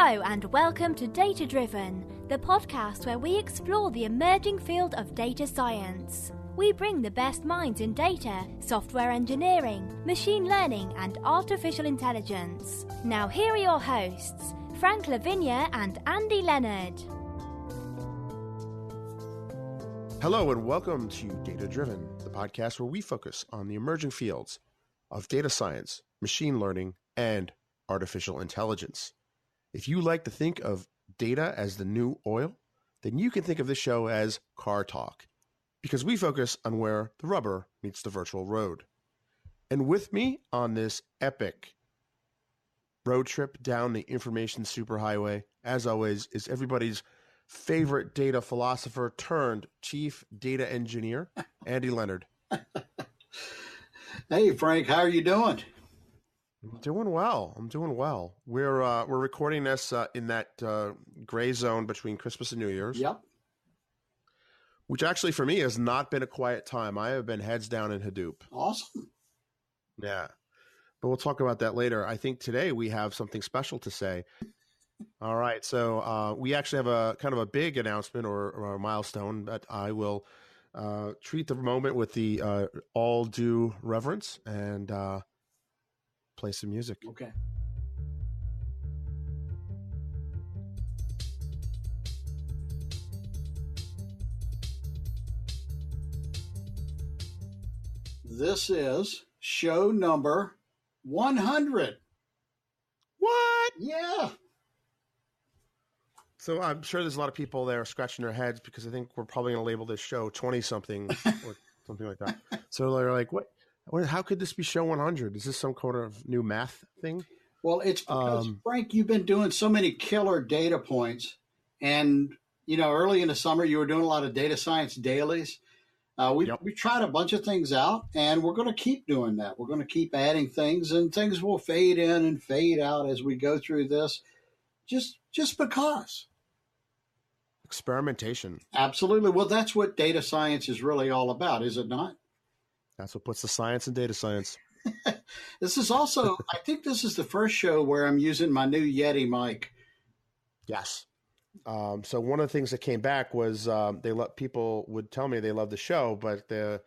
Hello and welcome to Data Driven, the podcast where we explore the emerging field of data science. We bring the best minds in data, software engineering, machine learning and artificial intelligence. Now here are your hosts, Frank Lavinia and Andy Leonard. Hello and welcome to Data Driven, the podcast where we focus on the emerging fields of data science, machine learning, and artificial intelligence. If you like to think of data as the new oil, then you can think of this show as Car Talk, because we focus on where the rubber meets the virtual road. And with me on this epic road trip down the information superhighway, as always, is everybody's favorite data philosopher turned chief data engineer, Andy Leonard. Hey, Frank, how are you doing? I'm doing well. We're recording this in that gray zone between Christmas and New Year's. Yep. Which actually for me has not been a quiet time. I have been heads down in Hadoop. Awesome. Yeah. But we'll talk about that later. I think today we have something special to say. All right. So we actually have a kind of a big announcement or a milestone, but I will treat the moment with the all due reverence and play some music. Okay. This is show number 100. What? Yeah. So I'm sure there's a lot of people there scratching their heads because I think we're probably going to label this show 20-something or something like that. So they're like, what? How could this be show 100? Is this some kind of new math thing? Well, it's because, Frank, you've been doing so many killer data points. And, you know, early in the summer, you were doing a lot of data science dailies. We tried a bunch of things out, and we're going to keep doing that. We're going to keep adding things, and things will fade in and fade out as we go through this, just because. Experimentation. Absolutely. Well, that's what data science is really all about, is it not? That's what puts the science in data science. This is also, I think this is the first show where I'm using my new Yeti mic. Yes. So one of the things that came back was people would tell me they love the show, but the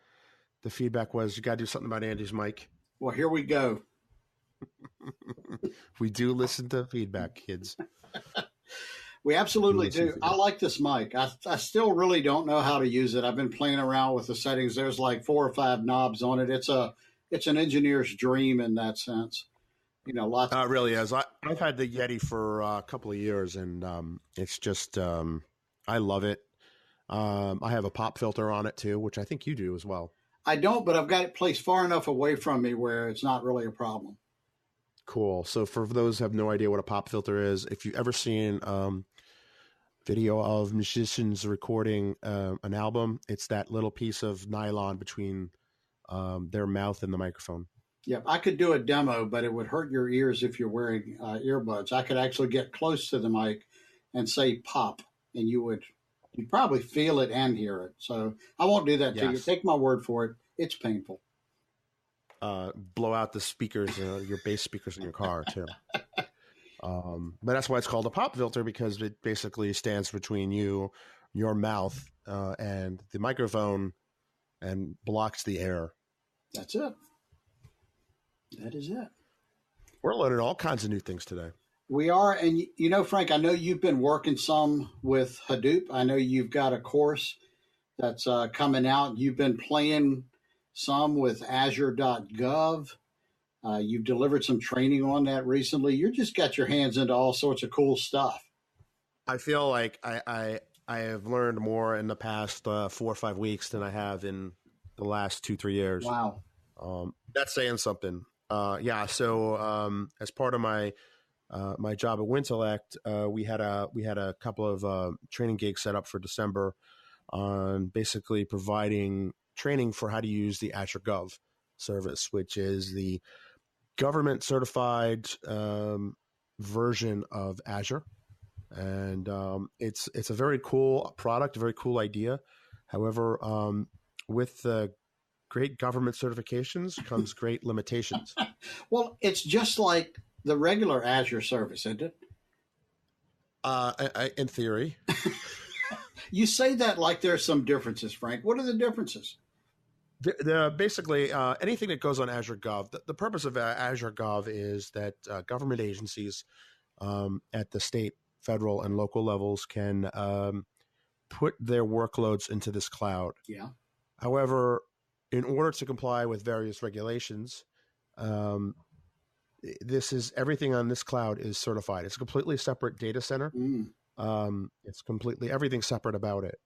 feedback was you got to do something about Andy's mic. Well, here we go. We do listen to feedback, kids. We absolutely do. I like this mic. I still really don't know how to use it. I've been playing around with the settings. There's like 4 or 5 knobs on it. It's an engineer's dream in that sense. You know, lots. It really is. I've had the Yeti for a couple of years, and it's just I love it. I have a pop filter on it too, which I think you do as well. I don't, but I've got it placed far enough away from me where it's not really a problem. Cool. So for those who have no idea what a pop filter is, if you've ever seen video of musicians recording an album, it's that little piece of nylon between their mouth and the microphone. Yeah, I could do a demo, but it would hurt your ears if you're wearing earbuds. I could actually get close to the mic and say pop, and you'd probably feel it and hear it. So I won't do that to you. Take my word for it. It's painful. Blow out the speakers, your bass speakers in your car too. But that's why it's called a pop filter, because it basically stands between your mouth, and the microphone and blocks the air. That's it. That is it. We're learning all kinds of new things today. We are. And, you know, Frank, I know you've been working some with Hadoop. I know you've got a course that's coming out. You've been playing some with Azure.gov. You've delivered some training on that recently. You just got your hands into all sorts of cool stuff. I feel like I have learned more in the past 4 or 5 weeks than I have in the last 2-3 years. Wow. That's saying something. So as part of my job at Wintellect, we had a couple of training gigs set up for December on basically providing training for how to use the Azure Gov service, which is the government certified version of Azure. And it's a very cool product, a very cool idea. However, with the great government certifications comes great limitations. Well, it's just like the regular Azure service, isn't it? In theory. You say that like there's some differences, Frank. What are the differences? Basically, anything that goes on Azure Gov, the purpose of Azure Gov is that government agencies at the state, federal, and local levels can put their workloads into this cloud. Yeah. However, in order to comply with various regulations, everything on this cloud is certified. It's a completely separate data center. It's completely everything separate about it.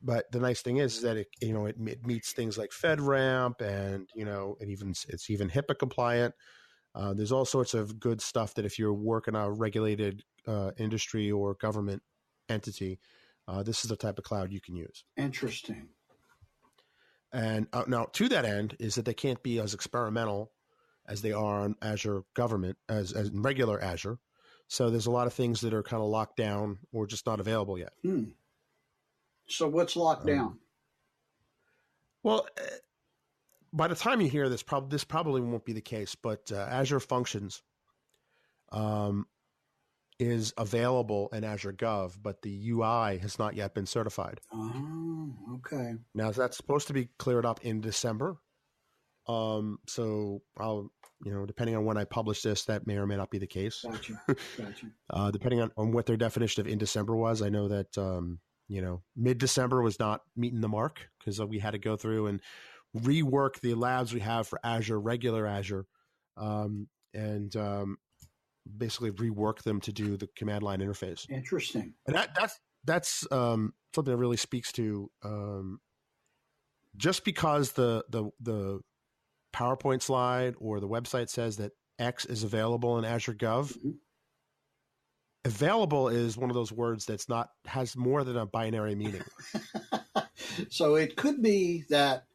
But the nice thing is that it meets things like FedRAMP, and it's even HIPAA compliant. There's all sorts of good stuff that if you're working on a regulated industry or government entity, this is the type of cloud you can use. Interesting. And now to that end is that they can't be as experimental as they are on Azure government as in regular Azure. So there's a lot of things that are kind of locked down or just not available yet. So what's locked down? Well, by the time you hear this, this probably won't be the case, but Azure Functions is available in Azure Gov, but the UI has not yet been certified. Oh, okay. Now, that's supposed to be cleared up in December. So I'll, depending on when I publish this, that may or may not be the case. Gotcha. Depending on what their definition of in December was, I know that, mid-December was not meeting the mark because we had to go through and rework the labs we have for Azure, regular Azure, and basically rework them to do the command line interface. Interesting. And that's something that really speaks to just because the PowerPoint slide or the website says that X is available in Azure Gov. Available is one of those words has more than a binary meaning. So it could be that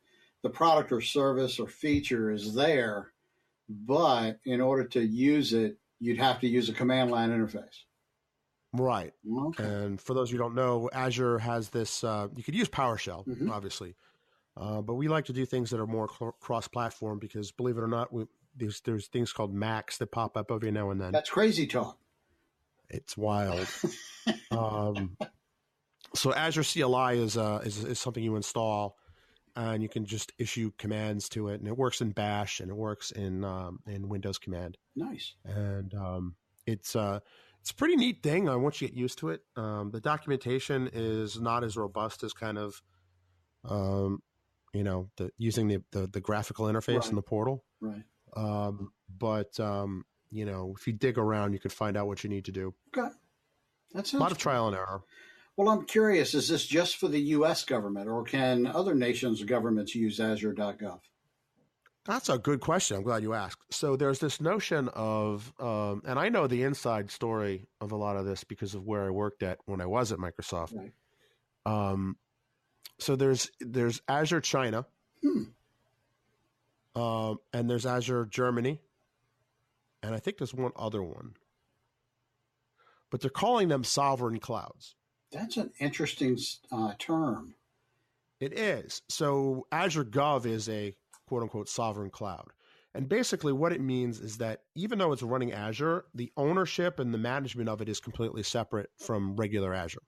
the product or service or feature is there, but in order to use it, you'd have to use a command line interface. Right. Okay. And for those who don't know, Azure has this, you could use PowerShell, obviously. But we like to do things that are more cross-platform because, believe it or not, there's things called Macs that pop up every now and then. That's crazy talk. It's wild. So Azure CLI is something you install, and you can just issue commands to it, and it works in Bash and it works in Windows Command. Nice. And it's a pretty neat thing once you get used to it. The documentation is not as robust as kind of using the graphical interface in the portal. Right. But if you dig around, you could find out what you need to do. Okay. That's a lot of trial and error. Well, I'm curious, is this just for the U.S. government, or can other nations' governments use Azure.gov? That's a good question. I'm glad you asked. So there's this notion of, and I know the inside story of a lot of this because of where I worked at when I was at Microsoft. Right. So there's Azure China, and there's Azure Germany, and I think there's one other one. But they're calling them sovereign clouds. That's an interesting term. It is. So Azure Gov is a quote-unquote sovereign cloud. And basically what it means is that even though it's running Azure, the ownership and the management of it is completely separate from regular Azure.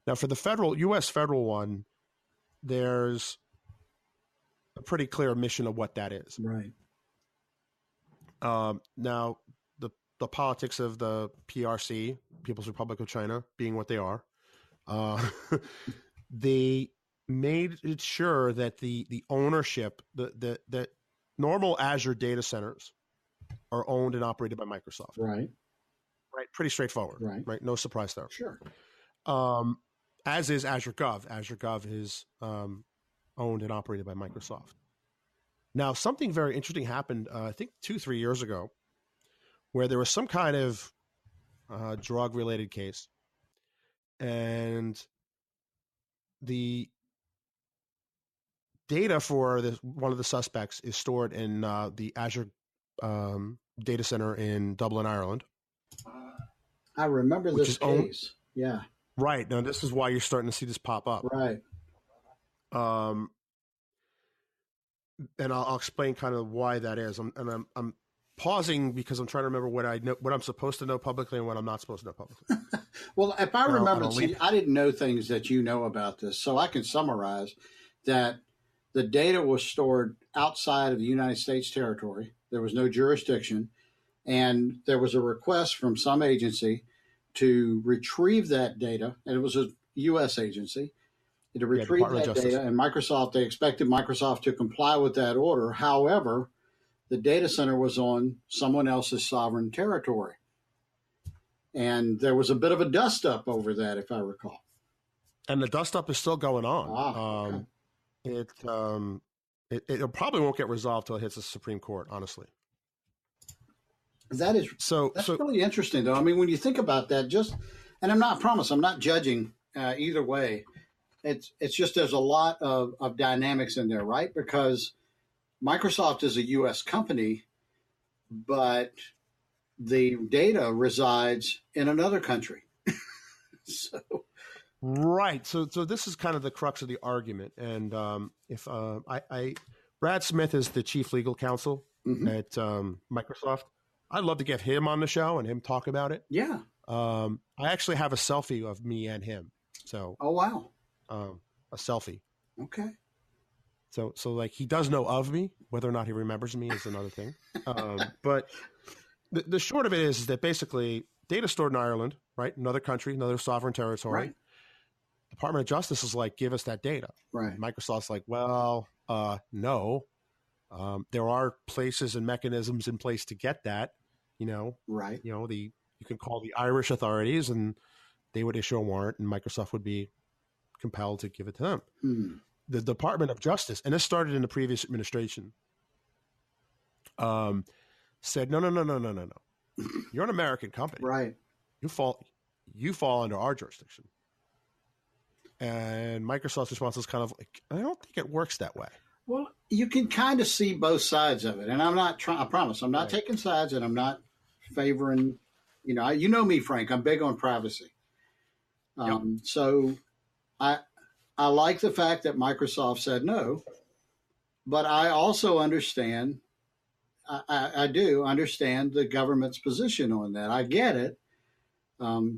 Now, for the U.S. federal one, there's a pretty clear mission of what that is. Right. Now, the politics of the PRC, People's Republic of China, being what they are, they made it sure that the ownership, the normal Azure data centers are owned and operated by Microsoft. Right. Right. Pretty straightforward. Right. No surprise there. Sure. As is Azure Gov. Azure Gov is owned and operated by Microsoft. Now, something very interesting happened, I think 2-3 years ago, where there was some kind of drug-related case, and the data for one of the suspects is stored in the Azure data center in Dublin, Ireland. I remember this case. Yeah. Right. Now, this is why you're starting to see this pop up. Right. And I'll explain kind of why that is. I'm pausing because I'm trying to remember what I'm supposed to know publicly and what I'm not supposed to know publicly. Well, if I remember, I didn't know things that you know about this, so I can summarize that the data was stored outside of the United States territory. There was no jurisdiction, and there was a request from some agency to retrieve that data, and it was a U.S. agency, to retrieve that data, and they expected Microsoft to comply with that order. However, the data center was on someone else's sovereign territory. And there was a bit of a dust-up over that, if I recall. And the dust-up is still going on. Okay. It probably won't get resolved till it hits the Supreme Court, honestly. That's really interesting, though. I mean, when you think about that, and I'm not judging either way. It's just there's a lot of dynamics in there, right? Because Microsoft is a U.S. company, but the data resides in another country. Right. So this is kind of the crux of the argument. And Brad Smith is the chief legal counsel at Microsoft. I'd love to get him on the show and him talk about it. Yeah. I actually have a selfie of me and him. So. Oh, wow. A selfie. Okay. So like he does know of me. Whether or not he remembers me is another thing. But the short of it is that basically data stored in Ireland, right? Another country, another sovereign territory. Right. Department of Justice is like, give us that data. Right. Microsoft's like, well, no. There are places and mechanisms in place to get that. Right. You can call the Irish authorities and they would issue a warrant, and Microsoft would be compelled to give it to them. The Department of Justice, and this started in the previous administration, said, no. You're an American company. Right. You fall under our jurisdiction. And Microsoft's response is kind of like, I don't think it works that way. Well, you can kind of see both sides of it. And I'm not I promise, I'm not taking sides, and I'm not favoring, you know me, Frank, I'm big on privacy. So I like the fact that Microsoft said no, but I also understand, I do understand the government's position on that. I get it.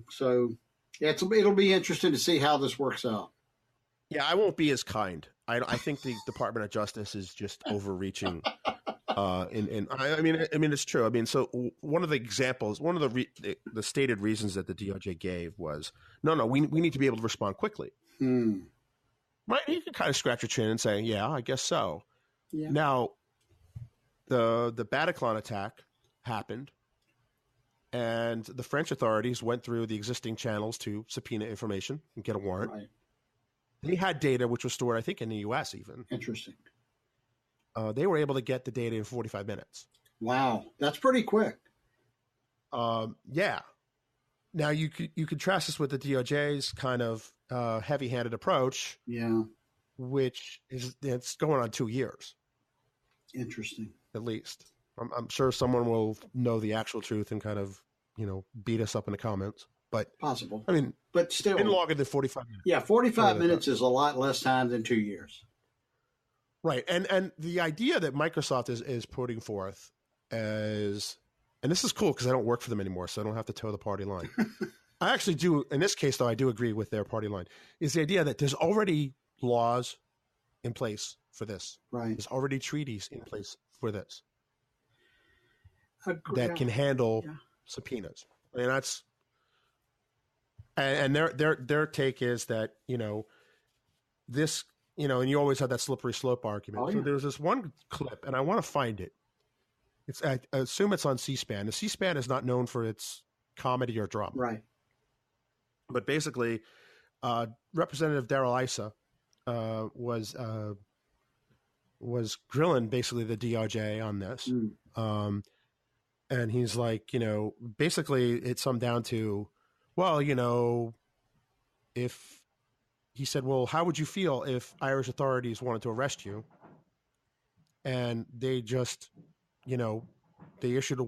So it'll be interesting to see how this works out. Yeah, I won't be as kind. I think the Department of Justice is just overreaching. I mean, it's true. I mean, so one of the examples, one of the stated reasons that the DOJ gave was, no, we need to be able to respond quickly. Right? You can kind of scratch your chin and say, yeah, I guess so. Yeah. Now, the Bataclan attack happened, and the French authorities went through the existing channels to subpoena information and get a warrant. Right. They had data which was stored, I think, in the U.S. even. Interesting. They were able to get the data in 45 minutes. Wow, that's pretty quick. Yeah. Now you contrast this with the DOJ's kind of heavy-handed approach. Yeah. Which it's going on 2 years. Interesting. At least. I'm sure someone will know the actual truth and kind of, beat us up in the comments. But possible. I mean, but still, been longer than 45 minutes. Yeah, 45 minutes is a lot less time than 2 years. Right, and the idea that Microsoft is putting forth as, and this is cool because I don't work for them anymore, so I don't have to toe the party line. I actually do. In this case, though, I do agree with their party line. Is the idea that there's already laws in place for this. Right. There's already treaties in place for this that can handle subpoenas. I mean, that's. And their take is that, this, and you always have that slippery slope argument. So there's this one clip, and I want to find it. I assume it's on C-SPAN. The C-SPAN is not known for its comedy or drama. Right. But basically, Representative Darrell Issa was grilling basically the DOJ on this. And he's like, basically it's summed down to, well, if he said, well, how would you feel if Irish authorities wanted to arrest you and they just, they issued a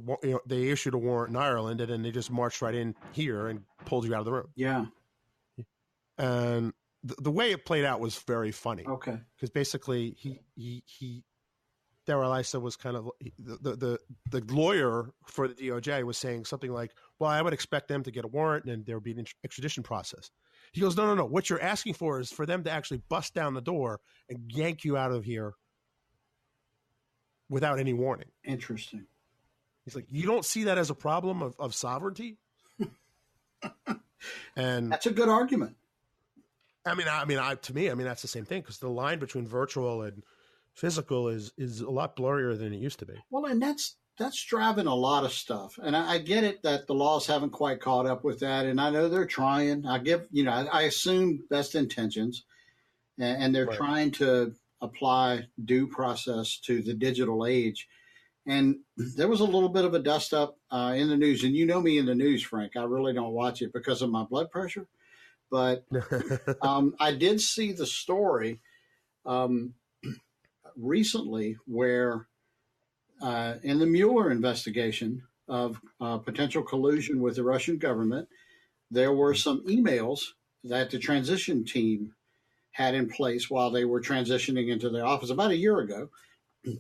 warrant in Ireland and then they just marched right in here and pulled you out of the room. Yeah. And the way it played out was very funny. Okay. Because basically he Darrell Issa was kind of the lawyer for the DOJ was saying something like, well, I would expect them to get a warrant and there would be an extradition process. He goes, no. What you're asking for is for them to actually bust down the door and yank you out of here without any warning. Interesting. He's like, you don't see that as a problem of sovereignty? And that's a good argument. To me, that's the same thing, because the line between virtual and physical is a lot blurrier than it used to be. Well, and that's driving a lot of stuff. And I get it that the laws haven't quite caught up with that. And I know they're trying. I assume best intentions, and they're trying to apply due process to the digital age. And there was a little bit of a dust up in the news. And you know me in the news, Frank. I really don't watch it because of my blood pressure. But I did see the story recently where in the Mueller investigation of potential collusion with the Russian government, there were some emails that the transition team had in place while they were transitioning into their office about a year ago.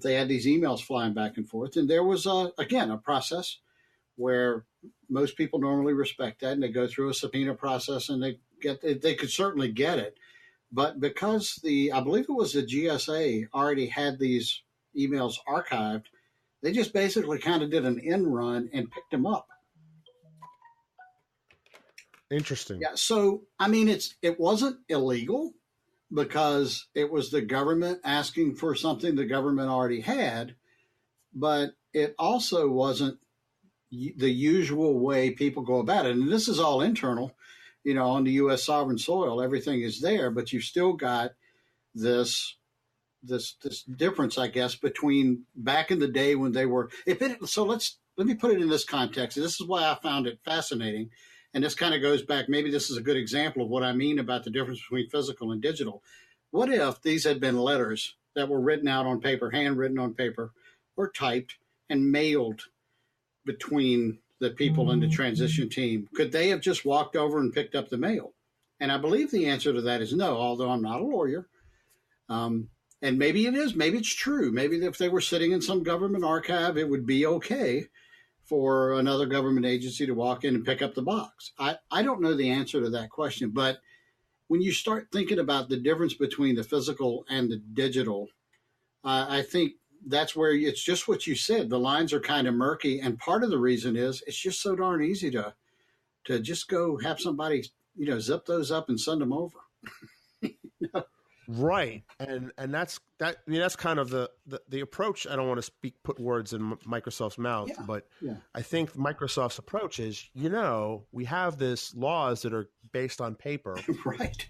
They had these emails flying back and forth. And there was, again, a process where most people normally respect that, and they go through a subpoena process and they could certainly get it. But because I believe it was the GSA already had these emails archived, they just basically kind of did an end run and picked them up. Interesting. Yeah. So, it wasn't illegal because it was the government asking for something the government already had, but it also wasn't the usual way people go about it. And this is all internal. On the U.S. sovereign soil, everything is there, but you've still got this difference, I guess, between back in the day when they were. So let me put it in this context. This is why I found it fascinating, and this kind of goes back. Maybe this is a good example of what I mean about the difference between physical and digital. What if these had been letters that were written out on paper, handwritten on paper, or typed and mailed between the people in the transition team? Could they have just walked over and picked up the mail? And I believe the answer to that is no, although I'm not a lawyer. And maybe it is. Maybe it's true. Maybe if they were sitting in some government archive, it would be okay for another government agency to walk in and pick up the box. I don't know the answer to that question. But when you start thinking about the difference between the physical and the digital, I think that's where it's just what you said. The lines are kind of murky. And part of the reason is it's just so darn easy to just go have somebody, zip those up and send them over. Right. And that's kind of the approach. I don't want to put words in Microsoft's mouth, but I think Microsoft's approach is, we have this laws that are based on paper, right?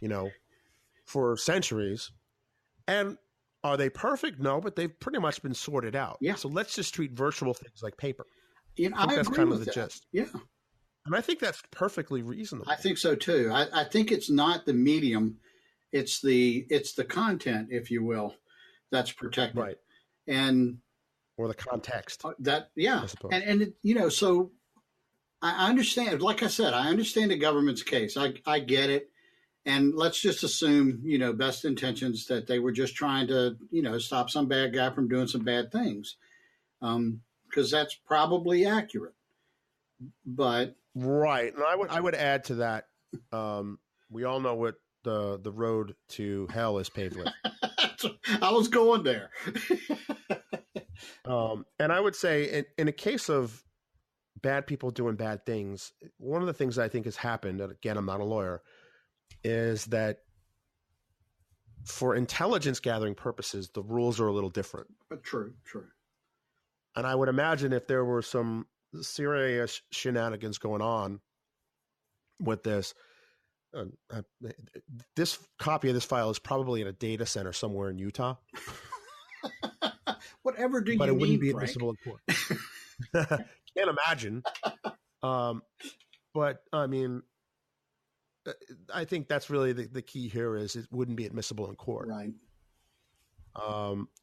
For centuries. And are they perfect? No, but they've pretty much been sorted out. Yeah. So let's just treat virtual things like paper. I think that's kind of the gist. Yeah. And I think that's perfectly reasonable. I think so too. I think it's not the medium, it's the content, if you will, that's protected. Right. Or the context. So I understand, like I said, I understand the government's case. I get it. And let's just assume, best intentions, that they were just trying to, stop some bad guy from doing some bad things, because that's probably accurate. But right, and I would add to that. We all know what the road to hell is paved with. I was going there. And I would say, in a case of bad people doing bad things, one of the things I think has happened, and again, I'm not a lawyer, is that for intelligence gathering purposes, the rules are a little different. But true. And I would imagine if there were some serious shenanigans going on with this, this copy of this file is probably in a data center somewhere in Utah. Whatever do you mean, but it wouldn't be Frank? admissible in court. Can't imagine. But I mean, I think that's really the key here is it wouldn't be admissible in court. Right.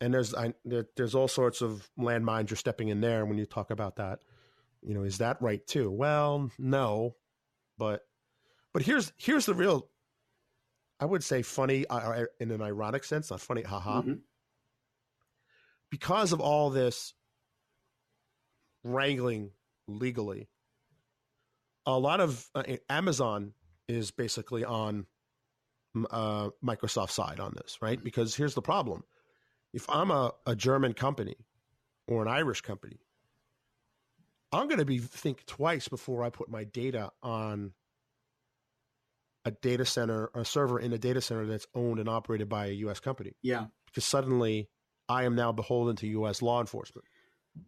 And there's all sorts of landmines you're stepping in there when you talk about that. Is that right too? Well, no, but here's the real, I would say funny in an ironic sense, not funny, haha. Mm-hmm. because of all this wrangling legally, a lot of Amazon is basically on Microsoft's side on this, right? Because here's the problem. If I'm a German company or an Irish company, I'm going to think twice before I put my data on a data center, a server in a data center that's owned and operated by a U.S. company. Yeah. Because suddenly I am now beholden to U.S. law enforcement.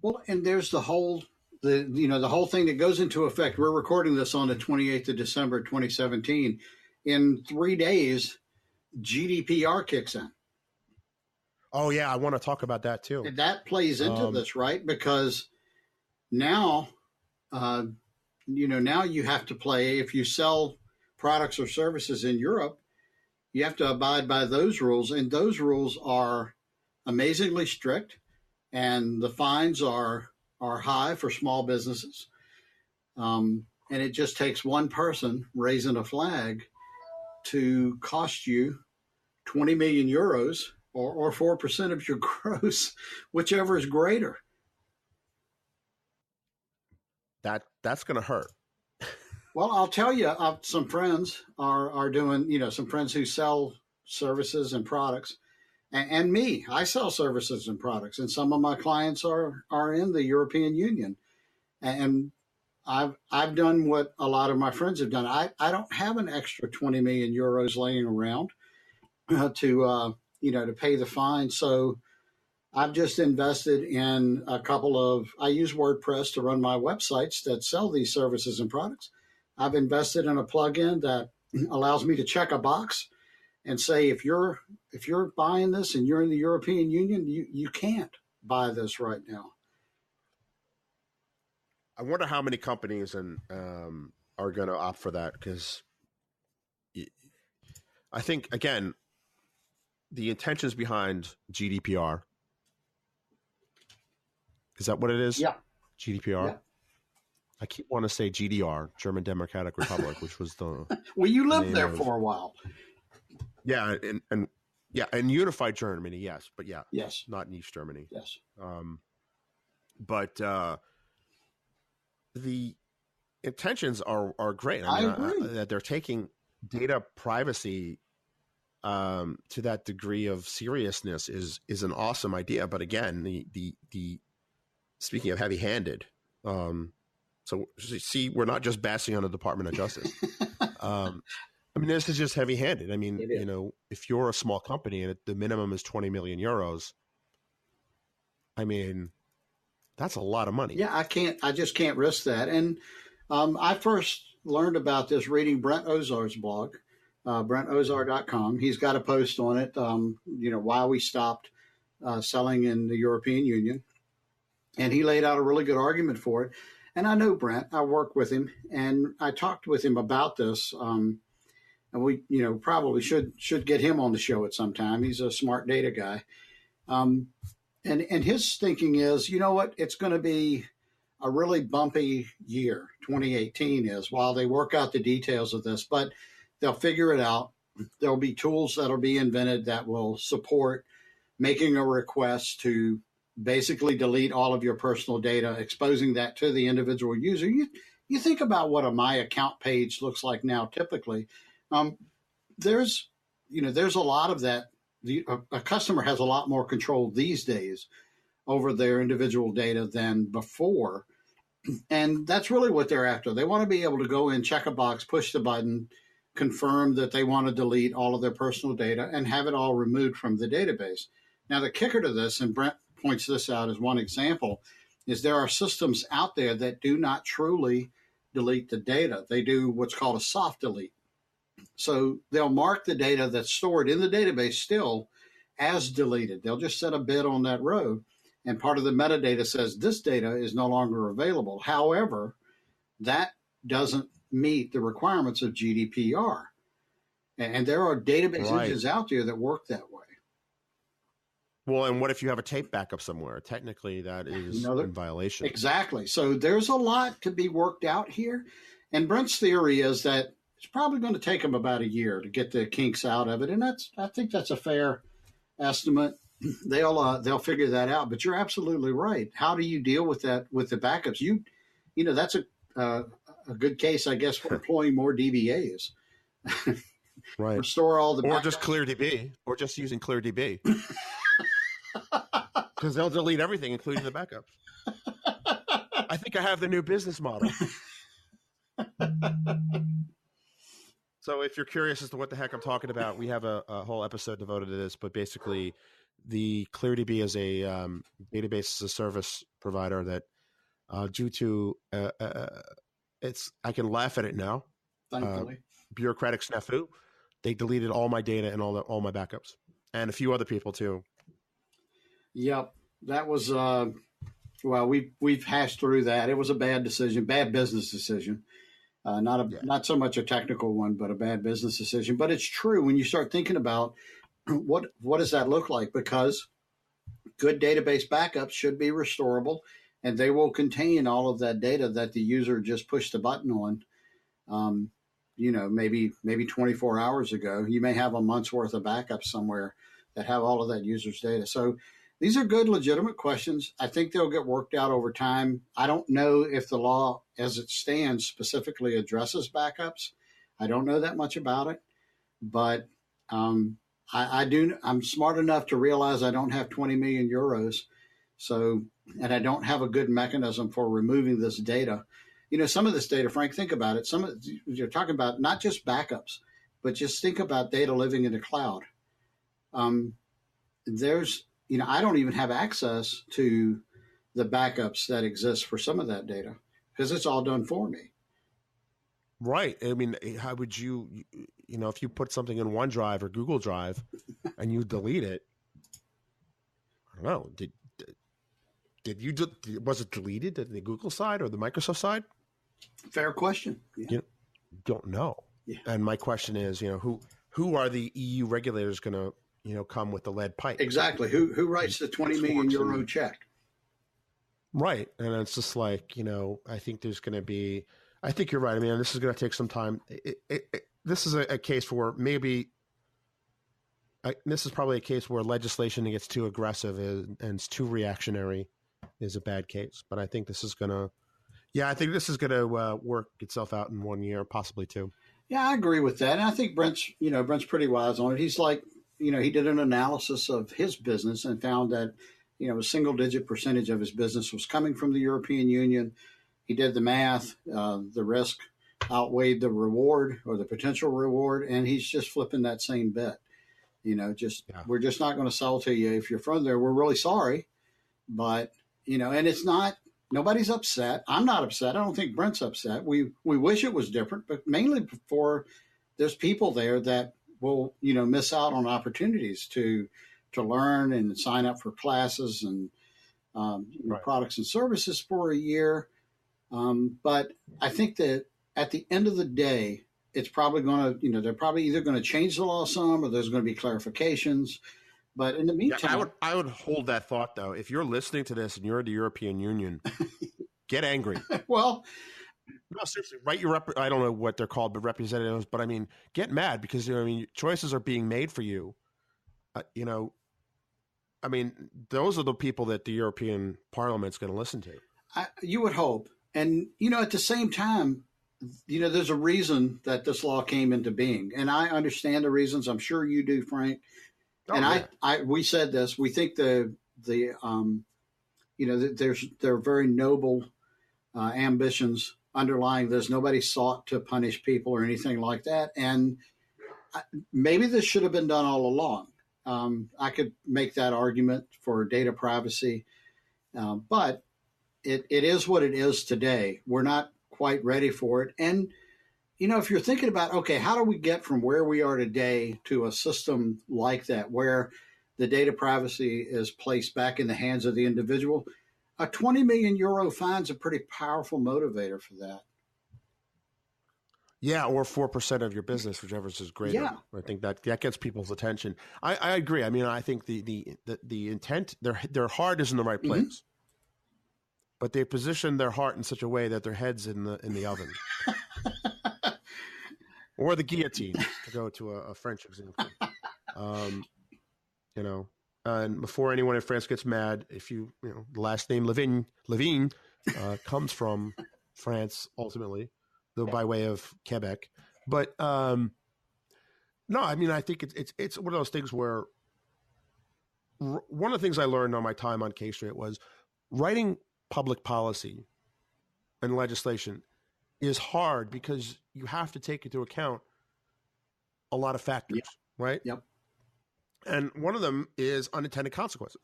Well, and there's the whole thing that goes into effect. We're recording this on the 28th of December, 2017. In 3 days, GDPR kicks in. Oh, yeah. I want to talk about that too. And that plays into this, right? Because now, now you have to play, if you sell products or services in Europe, you have to abide by those rules. And those rules are amazingly strict. And the fines are high for small businesses. And it just takes one person raising a flag to cost you 20 million euros or 4% of your gross, whichever is greater. That's going to hurt. Well, I'll tell you, some friends are doing, some friends who sell services and products. And me, I sell services and products, and some of my clients are in the European Union. And I've done what a lot of my friends have done. I don't have an extra 20 million euros laying around to pay the fine. So I've just invested in a couple of, I use WordPress to run my websites that sell these services and products. I've invested in a plugin that allows me to check a box and say, if you're buying this and you're in the European Union, you can't buy this right now. I wonder how many companies are going to opt for that, because I think, again, the intentions behind GDPR, is that what it is? Yeah. GDPR? Yeah. I keep wanting to say GDR, German the Republic, which was the... Well, you lived there for a while. Yeah, and unified Germany, yes, but yes, not in East Germany. Yes, but the intentions are great. I agree that they're taking data privacy to that degree of seriousness is an awesome idea. But again, the speaking of heavy-handed, so see, we're not just bashing on the Department of Justice. I mean, this is just heavy-handed. I mean, if you're a small company and the minimum is 20 million euros, I mean, that's a lot of money. Yeah, I just can't risk that. And I first learned about this reading Brent Ozar's blog, BrentOzar.com. He's got a post on it, why we stopped selling in the European Union. And he laid out a really good argument for it. And I know Brent, I work with him, and I talked with him about this. And we, probably should get him on the show at some time. He's a smart data guy. And his thinking is, you know what, it's going to be a really bumpy year, 2018 is, while they work out the details of this, but they'll figure it out. There'll be tools that'll be invented that will support making a request to basically delete all of your personal data, exposing that to the individual user. You think about what a My Account page looks like now typically. There's a lot of that. A customer has a lot more control these days over their individual data than before. And that's really what they're after. They want to be able to go in, check a box, push the button, confirm that they want to delete all of their personal data and have it all removed from the database. Now, the kicker to this, and Brent points this out as one example, is there are systems out there that do not truly delete the data. They do what's called a soft delete. So they'll mark the data that's stored in the database still as deleted. They'll just set a bid on that row, and part of the metadata says this data is no longer available. However, that doesn't meet the requirements of GDPR. And there are database engines out there that work that way. Well, and what if you have a tape backup somewhere? Technically, that is in violation. Exactly. So there's a lot to be worked out here. And Brent's theory is that it's probably going to take them about a year to get the kinks out of it. And I think that's a fair estimate. they'll figure that out. But you're absolutely right. How do you deal with that with the backups? That's a good case, I guess, for employing more DBAs. Right. Restore all the or backups. just ClearDB, or just using ClearDB, because they'll delete everything, including the backups. I think I have the new business model. So if you're curious as to what the heck I'm talking about, we have a whole episode devoted to this. But basically, the ClearDB is a database as a service provider that, due to I can laugh at it now. Thankfully, bureaucratic snafu, they deleted all my data and all my backups, and a few other people too. Yep, that was well, we've hashed through that. It was a bad decision, bad business decision. Not so much a technical one, but a bad business decision. But it's true when you start thinking about what does that look like? Because good database backups should be restorable, and they will contain all of that data that the user just pushed the button on. Maybe 24 hours ago. You may have a month's worth of backups somewhere that have all of that user's data. So these are good, legitimate questions. I think they'll get worked out over time. I don't know if the law as it stands specifically addresses backups. I don't know that much about it, but I do. I'm smart enough to realize I don't have 20 million euros. So, and I don't have a good mechanism for removing this data. Some of this data, Frank, think about it. You're talking about not just backups, but just think about data living in the cloud. I don't even have access to the backups that exist for some of that data because it's all done for me. Right. I mean, how would you, if you put something in OneDrive or Google Drive and you delete it, I don't know, was it deleted at the Google side or the Microsoft side? Fair question. Yeah. Don't know. Yeah. And my question is, who are the EU regulators going to, come with the lead pipe? Exactly. Who writes the 20 million euro check? Right. And it's just like, I think there's going to be, I think you're right. I mean, this is going to take some time. This is a case where this is probably a case where legislation that gets too aggressive and it's too reactionary is a bad case. But I think this is going to, work itself out in 1 year, possibly two. Yeah, I agree with that. And I think Brent's pretty wise on it. He's like, he did an analysis of his business and found that, a single digit percentage of his business was coming from the European Union. He did the math, the risk outweighed the reward or the potential reward. And he's just flipping that same bet. We're just not going to sell to you. If you're from there, we're really sorry. But, and it's not, nobody's upset. I'm not upset. I don't think Brent's upset. We wish it was different, but mainly for there's people there that will, miss out on opportunities to learn and sign up for classes and right. products and services for a year. But I think that at the end of the day, it's probably going to, they're probably either going to change the law some or there's going to be clarifications. But in the meantime, I would hold that thought though. If you're listening to this and you're in the European Union, get angry. Well, no, seriously, write your I don't know what they're called, but representatives. But I mean, get mad because choices are being made for you. I mean, those are the people that the European Parliament's going to listen to. You would hope, and at the same time, there's a reason that this law came into being, and I understand the reasons. I'm sure you do, Frank. Oh, and yeah. We said this. We think there are very noble ambitions underlying this. Nobody sought to punish people or anything like that. And maybe this should have been done all along. I could make that argument for data privacy, but it is what it is today. We're not quite ready for it. And if you're thinking about, okay, how do we get from where we are today to a system like that, where the data privacy is placed back in the hands of the individual, a 20 million euro fine is a pretty powerful motivator for that. Yeah, or 4% of your business, whichever is greater. Yeah. I think that gets people's attention. I agree. I mean, I think the intent, their heart is in the right place. Mm-hmm. But they position their heart in such a way that their head's in the oven. Or the guillotine, to go to a French example. And before anyone in France gets mad, if the last name Levine comes from France ultimately, though by way of Quebec. But no, I mean, I think it's one of those things where one of the things I learned on my time on K Street was writing public policy and legislation is hard because you have to take into account a lot of factors, right? Yep. And one of them is unintended consequences.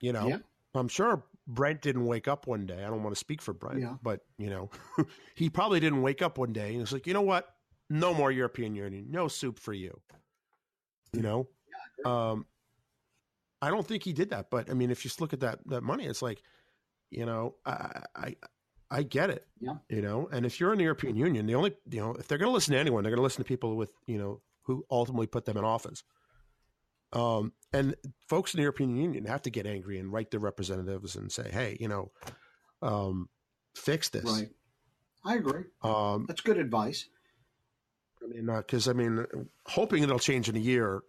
I'm sure Brent didn't wake up one day. I don't want to speak for Brent, but he probably didn't wake up one day and it's like, you know what? No more European Union. No soup for you. I don't think he did that, but I mean, if you just look at that money, it's like, I get it. Yeah. And if you're in the European Union, the only, if they're going to listen to anyone, they're going to listen to people with, who ultimately put them in office. And folks in the European Union have to get angry and write their representatives and say, hey, fix this. Right. I agree. That's good advice. I mean, because hoping it'll change in a year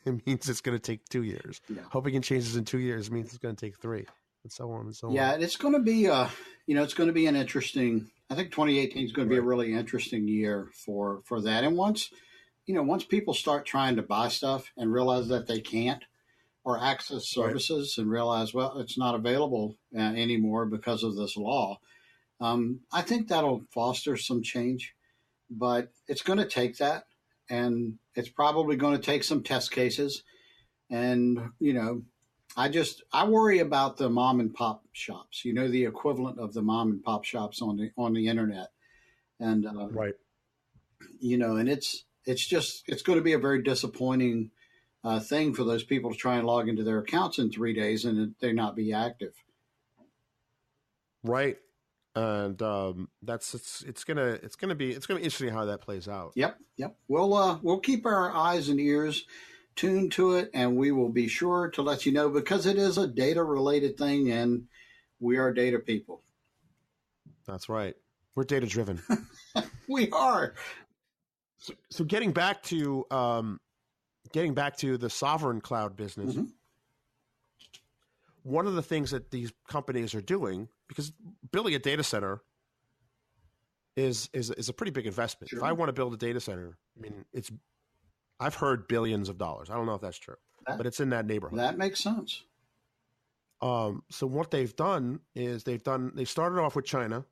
means it's going to take 2 years. Yeah. Hoping it changes in 2 years means it's going to take 3, and so on and so on. Yeah, it's going to be, it's going to be an interesting. I think 2018 is going to be a really interesting year for that. And once people start trying to buy stuff and realize that they can't, or access services and realize, well, it's not available anymore because of this law, I think that'll foster some change. But it's going to take that, and it's probably going to take some test cases. And, I worry about the mom and pop shops, the equivalent of the mom and pop shops on the internet. And, right. And it's going to be a very disappointing thing for those people to try and log into their accounts in 3 days and they not be active. Right. And it's gonna be interesting how that plays out. Yep. We'll keep our eyes and ears tuned to it, and we will be sure to let you know because it is a data related thing, and we are data people. That's right. We're data driven. We are. So getting back to the sovereign cloud business. Mm-hmm. One of the things that these companies are doing, because building a data center is a pretty big investment. Sure. If I want to build a data center, I've heard billions of dollars. I don't know if that's true, but it's in that neighborhood. That makes sense. So what they've done is they started off with China,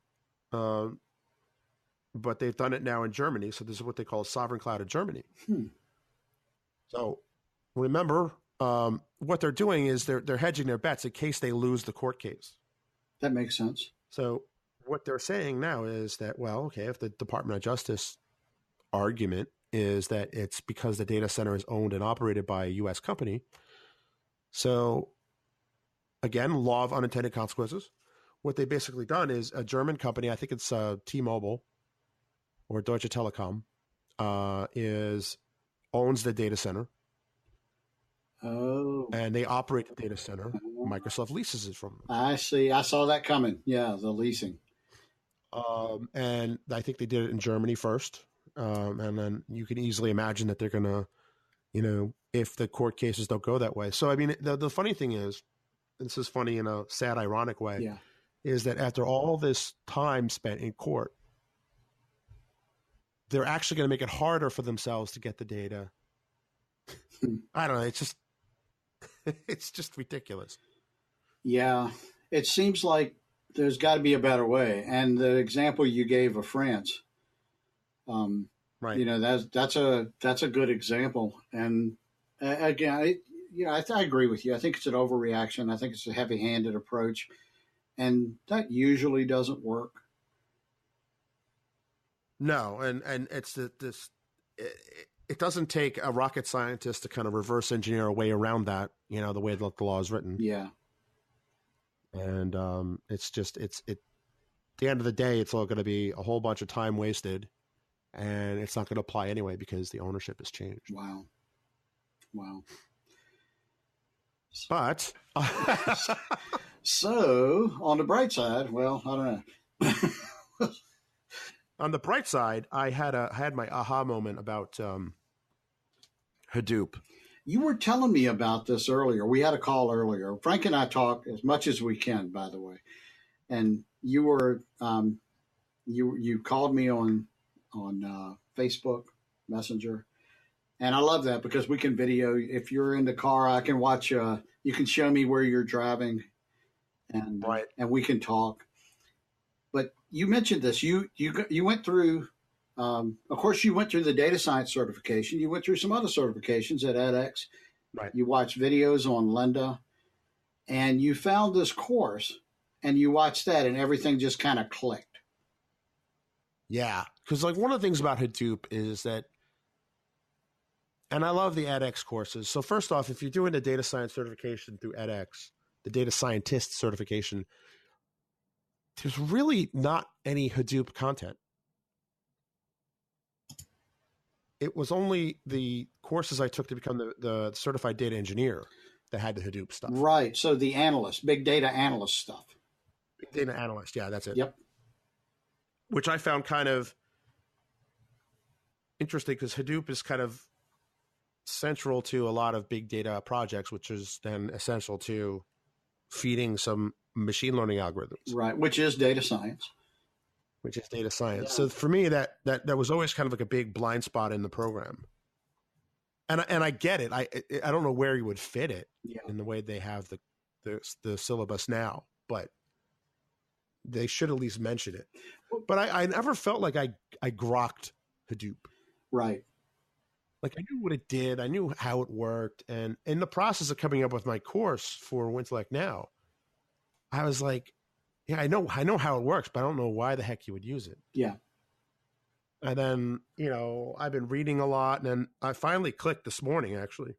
but they've done it now in Germany. So this is what they call a sovereign cloud in Germany. So remember, what they're doing is they're hedging their bets in case they lose the court case. That makes sense. So what they're saying now is that, well, okay, if the Department of Justice argument is that it's because the data center is owned and operated by a U.S. company. So again, law of unintended consequences. What they basically done is a German company, I think it's T-Mobile or Deutsche Telekom, owns the data center. Oh. And they operate the data center. Microsoft leases it from them. I see. I saw that coming. Yeah, the leasing. And I think they did it in Germany first. And then you can easily imagine that they're going to, if the court cases don't go that way. So, the funny thing is, this is funny in a sad, ironic way, is that after all this time spent in court, they're actually going to make it harder for themselves to get the data. I don't know. It's just ridiculous. Yeah. It seems like there's got to be a better way. And the example you gave of France, right. That's a good example. And again, I agree with you. I think it's an overreaction. I think it's a heavy-handed approach, and that usually doesn't work. No, and it's this. It doesn't take a rocket scientist to kind of reverse engineer a way around that. The way that the law is written. Yeah. And it's at the end of the day, it's all going to be a whole bunch of time wasted, and it's not going to apply anyway because the ownership has changed. Wow. But so on the bright side, well, I don't know. On the bright side, I had my aha moment about Hadoop. You were telling me about this earlier. We had a call earlier. Frank and I talk as much as we can, by the way. And you were you called me on Facebook Messenger, and I love that because we can video. If you're in the car, I can watch. You can show me where you're driving, and right. And we can talk. But you mentioned this. You went through. Of course, you went through the data science certification. You went through some other certifications at edX. Right. You watched videos on Lynda, and you found this course, and you watched that, and everything just kind of clicked. Yeah, because like one of the things about Hadoop is that, and I love the edX courses. So first off, if you're doing the data science certification through edX, the data scientist certification, there's really not any Hadoop content. It was only the courses I took to become the certified data engineer that had the Hadoop stuff. Right. So the analyst, big data analyst stuff. Big data analyst. Yeah, that's it. Yep. Which I found kind of interesting because Hadoop is kind of central to a lot of big data projects, which is then essential to feeding some machine learning algorithms. Right. Which is data science. Yeah. So for me, that was always kind of like a big blind spot in the program. And I get it. I don't know where you would fit it in the way they have the syllabus now, but they should at least mention it. But I never felt like I grokked Hadoop. Right. Like I knew what it did. I knew how it worked. And in the process of coming up with my course for Wintellect Now, I was like, yeah, I know how it works, but I don't know why the heck you would use it. Yeah. And then, I've been reading a lot, and then I finally clicked this morning, actually.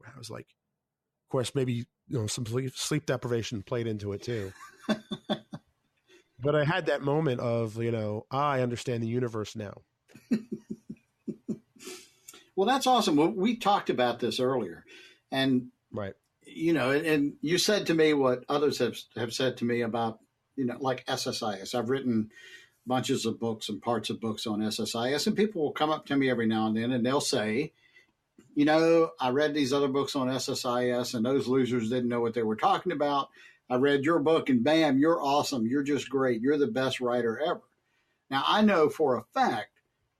I was like, of course, maybe, some sleep deprivation played into it too. But I had that moment of, I understand the universe now. Well, that's awesome. We talked about this earlier. And, right. And you said to me what others have said to me about, like SSIS. I've written bunches of books and parts of books on SSIS, and people will come up to me every now and then and they'll say, I read these other books on SSIS and those losers didn't know what they were talking about. I read your book and bam, you're awesome. You're just great. You're the best writer ever. Now, I know for a fact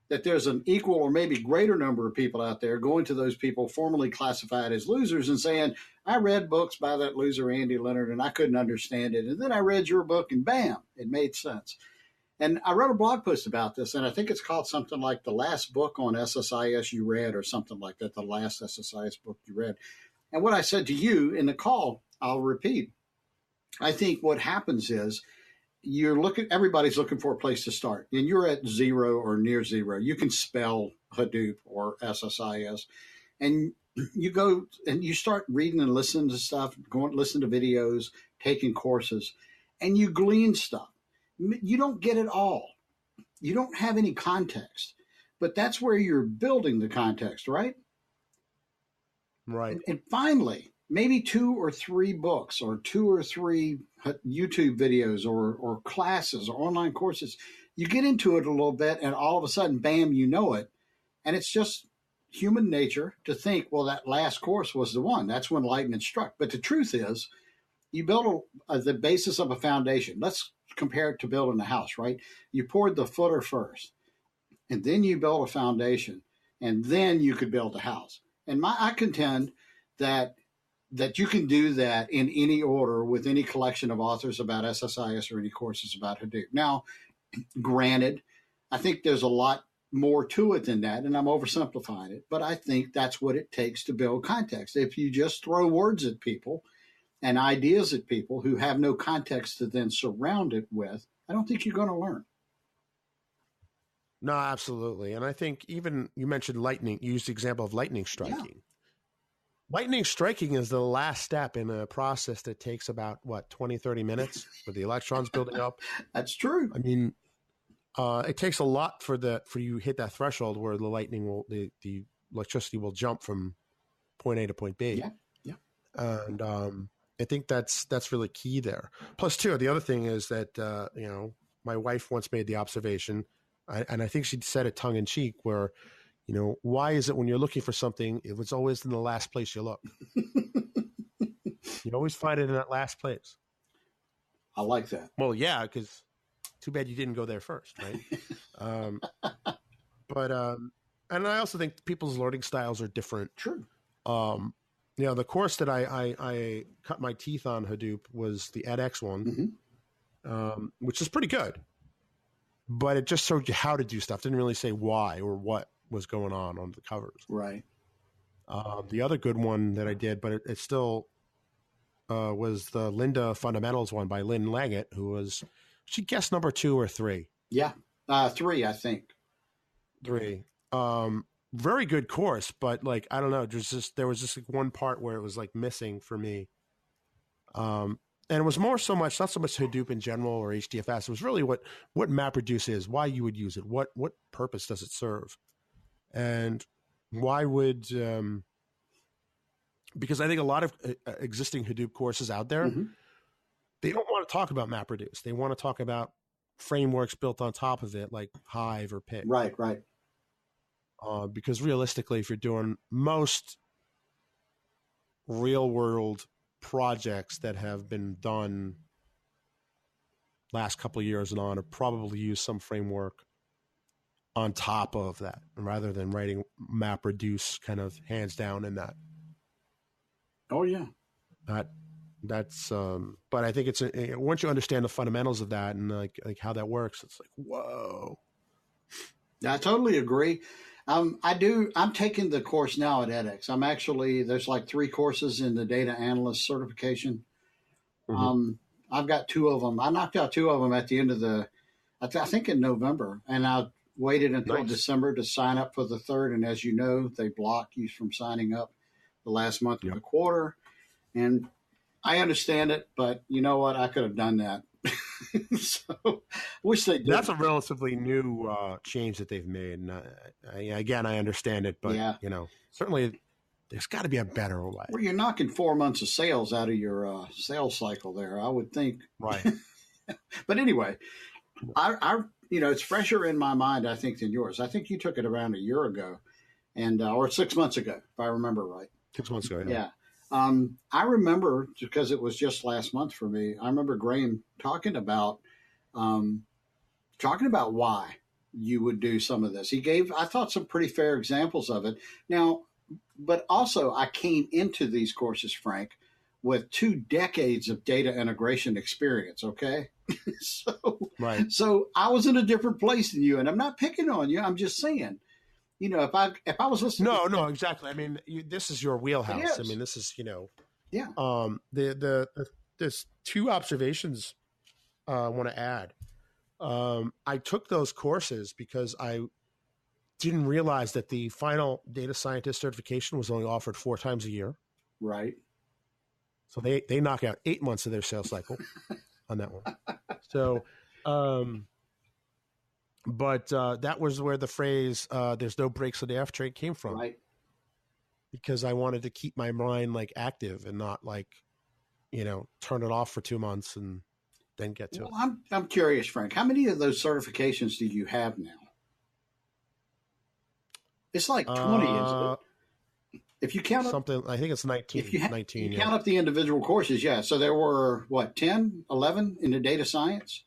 that there's an equal or maybe greater number of people out there going to those people formerly classified as losers and saying, I read books by that loser Andy Leonard and I couldn't understand it. And then I read your book and bam, it made sense. And I wrote a blog post about this, and I think it's called something like The Last Book on SSIS You Read or something like that, the last SSIS book you read. And what I said to you in the call, I'll repeat. I think what happens is everybody's looking for a place to start, and you're at zero or near zero. You can spell Hadoop or SSIS, and you go and you start reading and listening to stuff, listen to videos, taking courses, and you glean stuff. You don't get it all. You don't have any context, but that's where you're building the context, right? Right. And finally, maybe 2 or 3 books or 2 or 3 YouTube videos or classes or online courses, you get into it a little bit and all of a sudden, bam, you know it. And it's just human nature to think, well, that last course was the one. That's when lightning struck. But the truth is, you build the basis of a foundation. Let's compare it to building a house, right? You poured the footer first, and then you build a foundation, and then you could build a house. And I contend that you can do that in any order with any collection of authors about SSIS or any courses about Hadoop. Now, granted, I think there's a lot more to it than that, and I'm oversimplifying it, but I think that's what it takes to build context. If you just throw words at people and ideas at people who have no context to then surround it with, I don't think you're going to learn. No, absolutely. And I think even you mentioned lightning, you used the example of lightning striking. Yeah. Lightning striking is the last step in a process that takes about, 20, 30 minutes for the electrons building up. That's true. I mean, it takes a lot for you hit that threshold where the electricity will jump from point A to point B. Yeah. And I think that's really key there. Plus, too, the other thing is that my wife once made the observation, and I think she said it tongue in cheek, where Why is it when you're looking for something, if it's always in the last place you look? You always find it in that last place. I like that. Well, yeah, because too bad you didn't go there first, right? And I also think people's learning styles are different. True. The course that I cut my teeth on Hadoop was the edX one, which is pretty good. But it just showed you how to do stuff. Didn't really say why or what was going on the covers. Right. The other good one that I did, but it still was the Linda Fundamentals one by Lynn Langett, she guessed number 2 or 3. Yeah. 3, I think. 3. Very good course, but I don't know, there was just one part where it was missing for me. And it was not so much Hadoop in general or HDFS. It was really what MapReduce is, why you would use it, what purpose does it serve, and why would because I think a lot of existing Hadoop courses out there, they don't want to talk about MapReduce. They want to talk about frameworks built on top of it, like Hive or Pig. Right. Because realistically, if you're doing most real world projects that have been done last couple of years and on, have probably used some framework on top of that rather than writing MapReduce kind of hands down in that. Oh yeah. That's but I think it's once you understand the fundamentals of that and like how that works, it's whoa. I totally agree. I'm taking the course now at edX. There's 3 courses in the data analyst certification. I've got 2 of them. I knocked out 2 of them at the end of I think in November, and I waited until December to sign up for the 3rd. And as you know, they block you from signing up the last month of the quarter. And I understand it, but you know what? I could have done that. So wish they did. That's a relatively new change that they've made. And I understand it, but certainly there's got to be a better way. Well, you're knocking 4 months of sales out of your sales cycle there, I would think. Right. But anyway, I it's fresher in my mind, I think, than yours. I think you took it around a year ago, and or 6 months ago, if I remember right. 6 months ago. Yeah. I remember, because it was just last month for me, I remember Graham talking about why you would do some of this. He gave, I thought, some pretty fair examples of it. Now, but also I came into these courses, Frank, with 2 decades of data integration experience. Okay. So I was in a different place than you, and I'm not picking on you. I'm just saying, if I was listening. No, exactly. I mean, this is your wheelhouse. I mean, this is, yeah. There's 2 observations I want to add. I took those courses because I didn't realize that the final data scientist certification was only offered 4 times a year. Right. So they knock out 8 months of their sales cycle on that one. So, but that was where the phrase "there's no brakes on the F train" came from. Right. Because I wanted to keep my mind active and not turn it off for 2 months and then get to it. I'm curious, Frank. How many of those certifications do you have now? It's 20, isn't it? If you count something, I think it's 19. If you 19, count up the individual courses, yeah. So there were 10, 11 in the data science.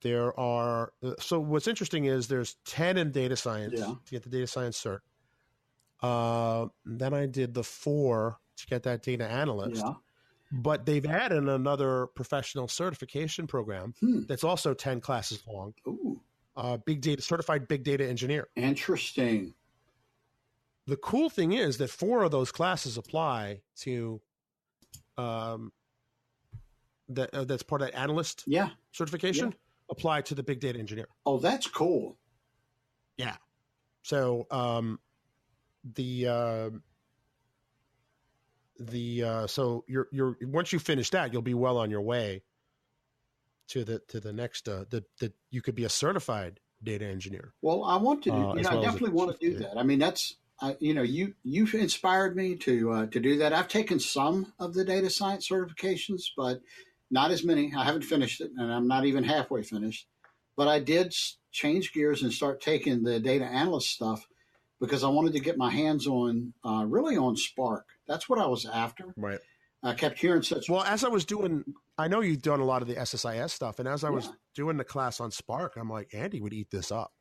There are. So what's interesting is there's 10 in data science to get the data science cert. Then I did the 4 to get that data analyst. Yeah. But they've added another professional certification program that's also 10 classes long. Ooh. Certified big data engineer. Interesting. The cool thing is that 4 of those classes apply to that's part of that analyst certification, apply to the big data engineer. Oh, that's cool. Yeah. So so you're once you finish that, you'll be well on your way to the next that you could be a certified data engineer. Well, I want to do, I definitely want to do that. I mean, that's you've inspired me to do that. I've taken some of the data science certifications, but not as many. I haven't finished it, and I'm not even halfway finished. but I did change gears and start taking the data analyst stuff because I wanted to get my hands on really on Spark. That's what I was after. Right. I kept hearing such. Well, as I was doing, I know you've done a lot of the SSIS stuff, and as I was doing the class on Spark, I'm like, Andy would eat this up.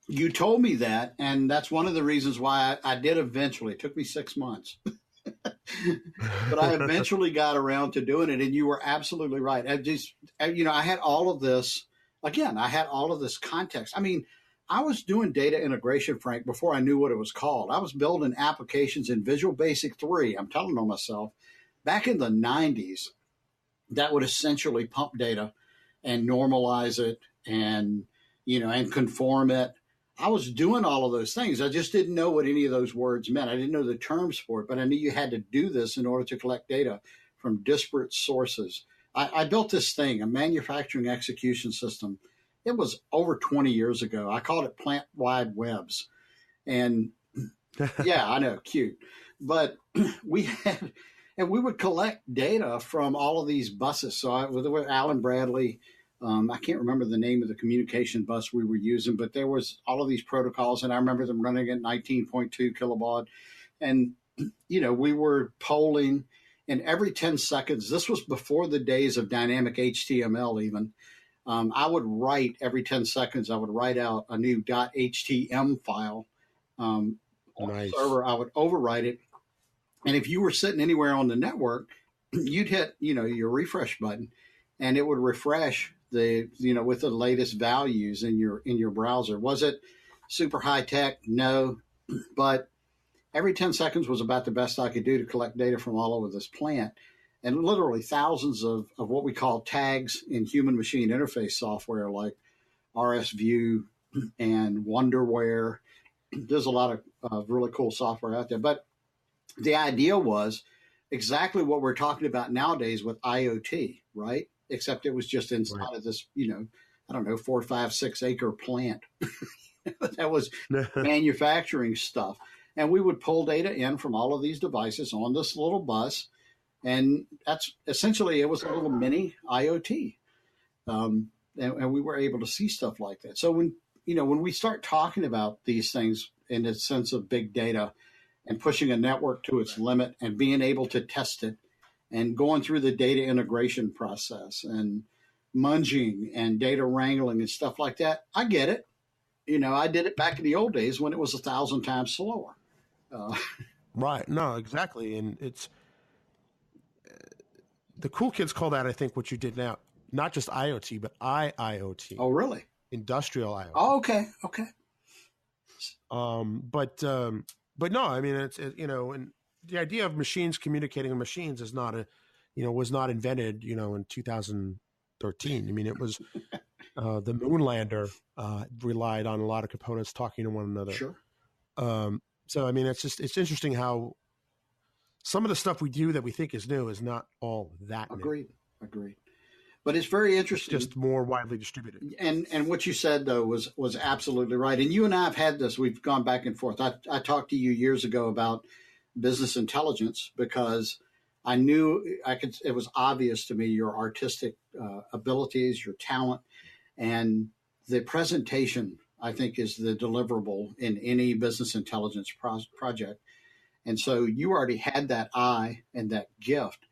You told me that, and that's one of the reasons why I did eventually. It took me 6 months. But I eventually got around to doing it, and you were absolutely right. I had all of this, again, I had all of this context. I mean, I was doing data integration, Frank, before I knew what it was called. I was building applications in Visual Basic 3, I'm telling on myself, back in the 90s, that would essentially pump data and normalize it and, and conform it. I was doing all of those things. I just didn't know what any of those words meant. I didn't know the terms for it, but I knew you had to do this in order to collect data from disparate sources. I built this thing, a manufacturing execution system. It was over 20 years ago. I called it plant-wide webs. And yeah, I know, cute. But we would collect data from all of these buses. So with Alan Bradley, I can't remember the name of the communication bus we were using, but there was all of these protocols, and I remember them running at 19.2 kilobaud. And, we were polling, and every 10 seconds, this was before the days of dynamic HTML even, I would write every 10 seconds, I would write out a new .htm file on the server. I would overwrite it. And if you were sitting anywhere on the network, you'd hit, your refresh button, and it would refresh with the latest values in your browser. Was it super high tech? No, but every 10 seconds was about the best I could do to collect data from all over this plant. And literally thousands of what we call tags in human machine interface software like RSView and Wonderware. There's a lot of really cool software out there. But the idea was exactly what we're talking about nowadays with IoT, right? Except it was just inside of this, 4, 5, 6 acre plant that was manufacturing stuff. And we would pull data in from all of these devices on this little bus. And that's essentially, it was a little mini IoT. And we were able to see stuff like that. So when we start talking about these things in the sense of big data and pushing a network to its limit and being able to test it, and going through the data integration process and munging and data wrangling and stuff like that, I get it. I did it back in the old days when it was 1,000 times slower. Right. No, exactly. And it's the cool kids call that, I think, what you did now, not just IoT, but IIoT. Oh, really? Industrial IoT. Oh, okay. Okay. But no, I mean, and the idea of machines communicating with machines is not was not invented, in 2013. I mean, it was the moon lander relied on a lot of components talking to one another. Sure. So, I mean, it's interesting how some of the stuff we do that we think is new is not all that new. Agreed. But it's very interesting. It's just more widely distributed. And what you said, though, was absolutely right. And you and I have had this. We've gone back and forth. I talked to you years ago about business intelligence because I knew it was obvious to me your artistic abilities, your talent, and the presentation, I think, is the deliverable in any business intelligence project. And so you already had that eye and that gift.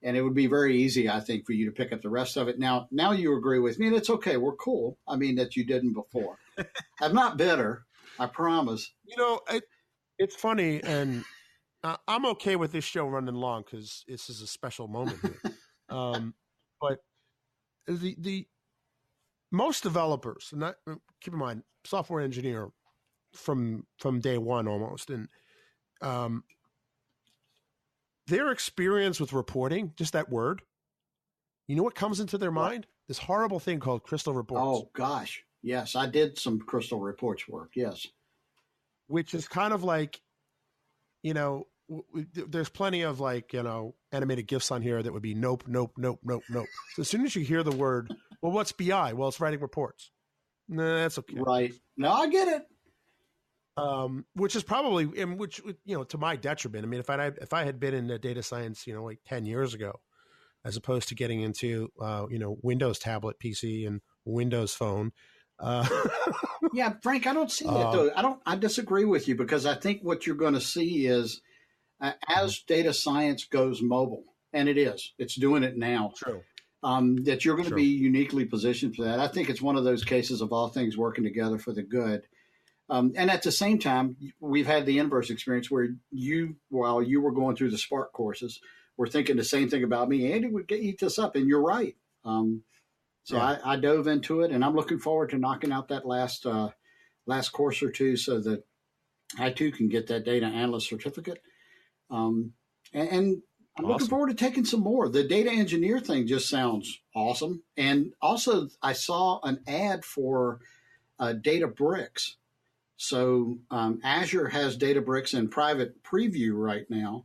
And it would be very easy, I think, for you to pick up the rest of it. Now you agree with me, and it's okay. We're cool. I mean, that you didn't before. I'm not bitter. I promise. It's funny, and I'm okay with this show running long because this is a special moment here. But the most developers, and keep in mind, software engineer from day one almost, and their experience with reporting, just that word, you know what comes into their mind? This horrible thing called crystal reports. Oh, gosh. Yes, I did some crystal reports work, yes. Which is kind of like, there's plenty of animated GIFs on here that would be nope, nope, nope, nope, nope. So as soon as you hear the word, well, what's BI? Well, it's writing reports. Nah, that's okay. Right. No, I get it. Which is probably, to my detriment. I mean, if I had been in data science, 10 years ago, as opposed to getting into, Windows tablet PC and Windows phone, Yeah, Frank, I don't see it though. I disagree with you, because I think what you're going to see is as data science goes mobile, and it's doing it now. True. That you're going to be uniquely positioned for that. I think it's one of those cases of all things working together for the good. And at the same time, we've had the inverse experience where while you were going through the Spark courses, were thinking the same thing about me. Andy would eat this up, and you're right. I dove into it, and I'm looking forward to knocking out that last course or two, so that I too can get that data analyst certificate. And I'm looking forward to taking some more. The data engineer thing just sounds awesome. And also, I saw an ad for Databricks. So Azure has Databricks in private preview right now.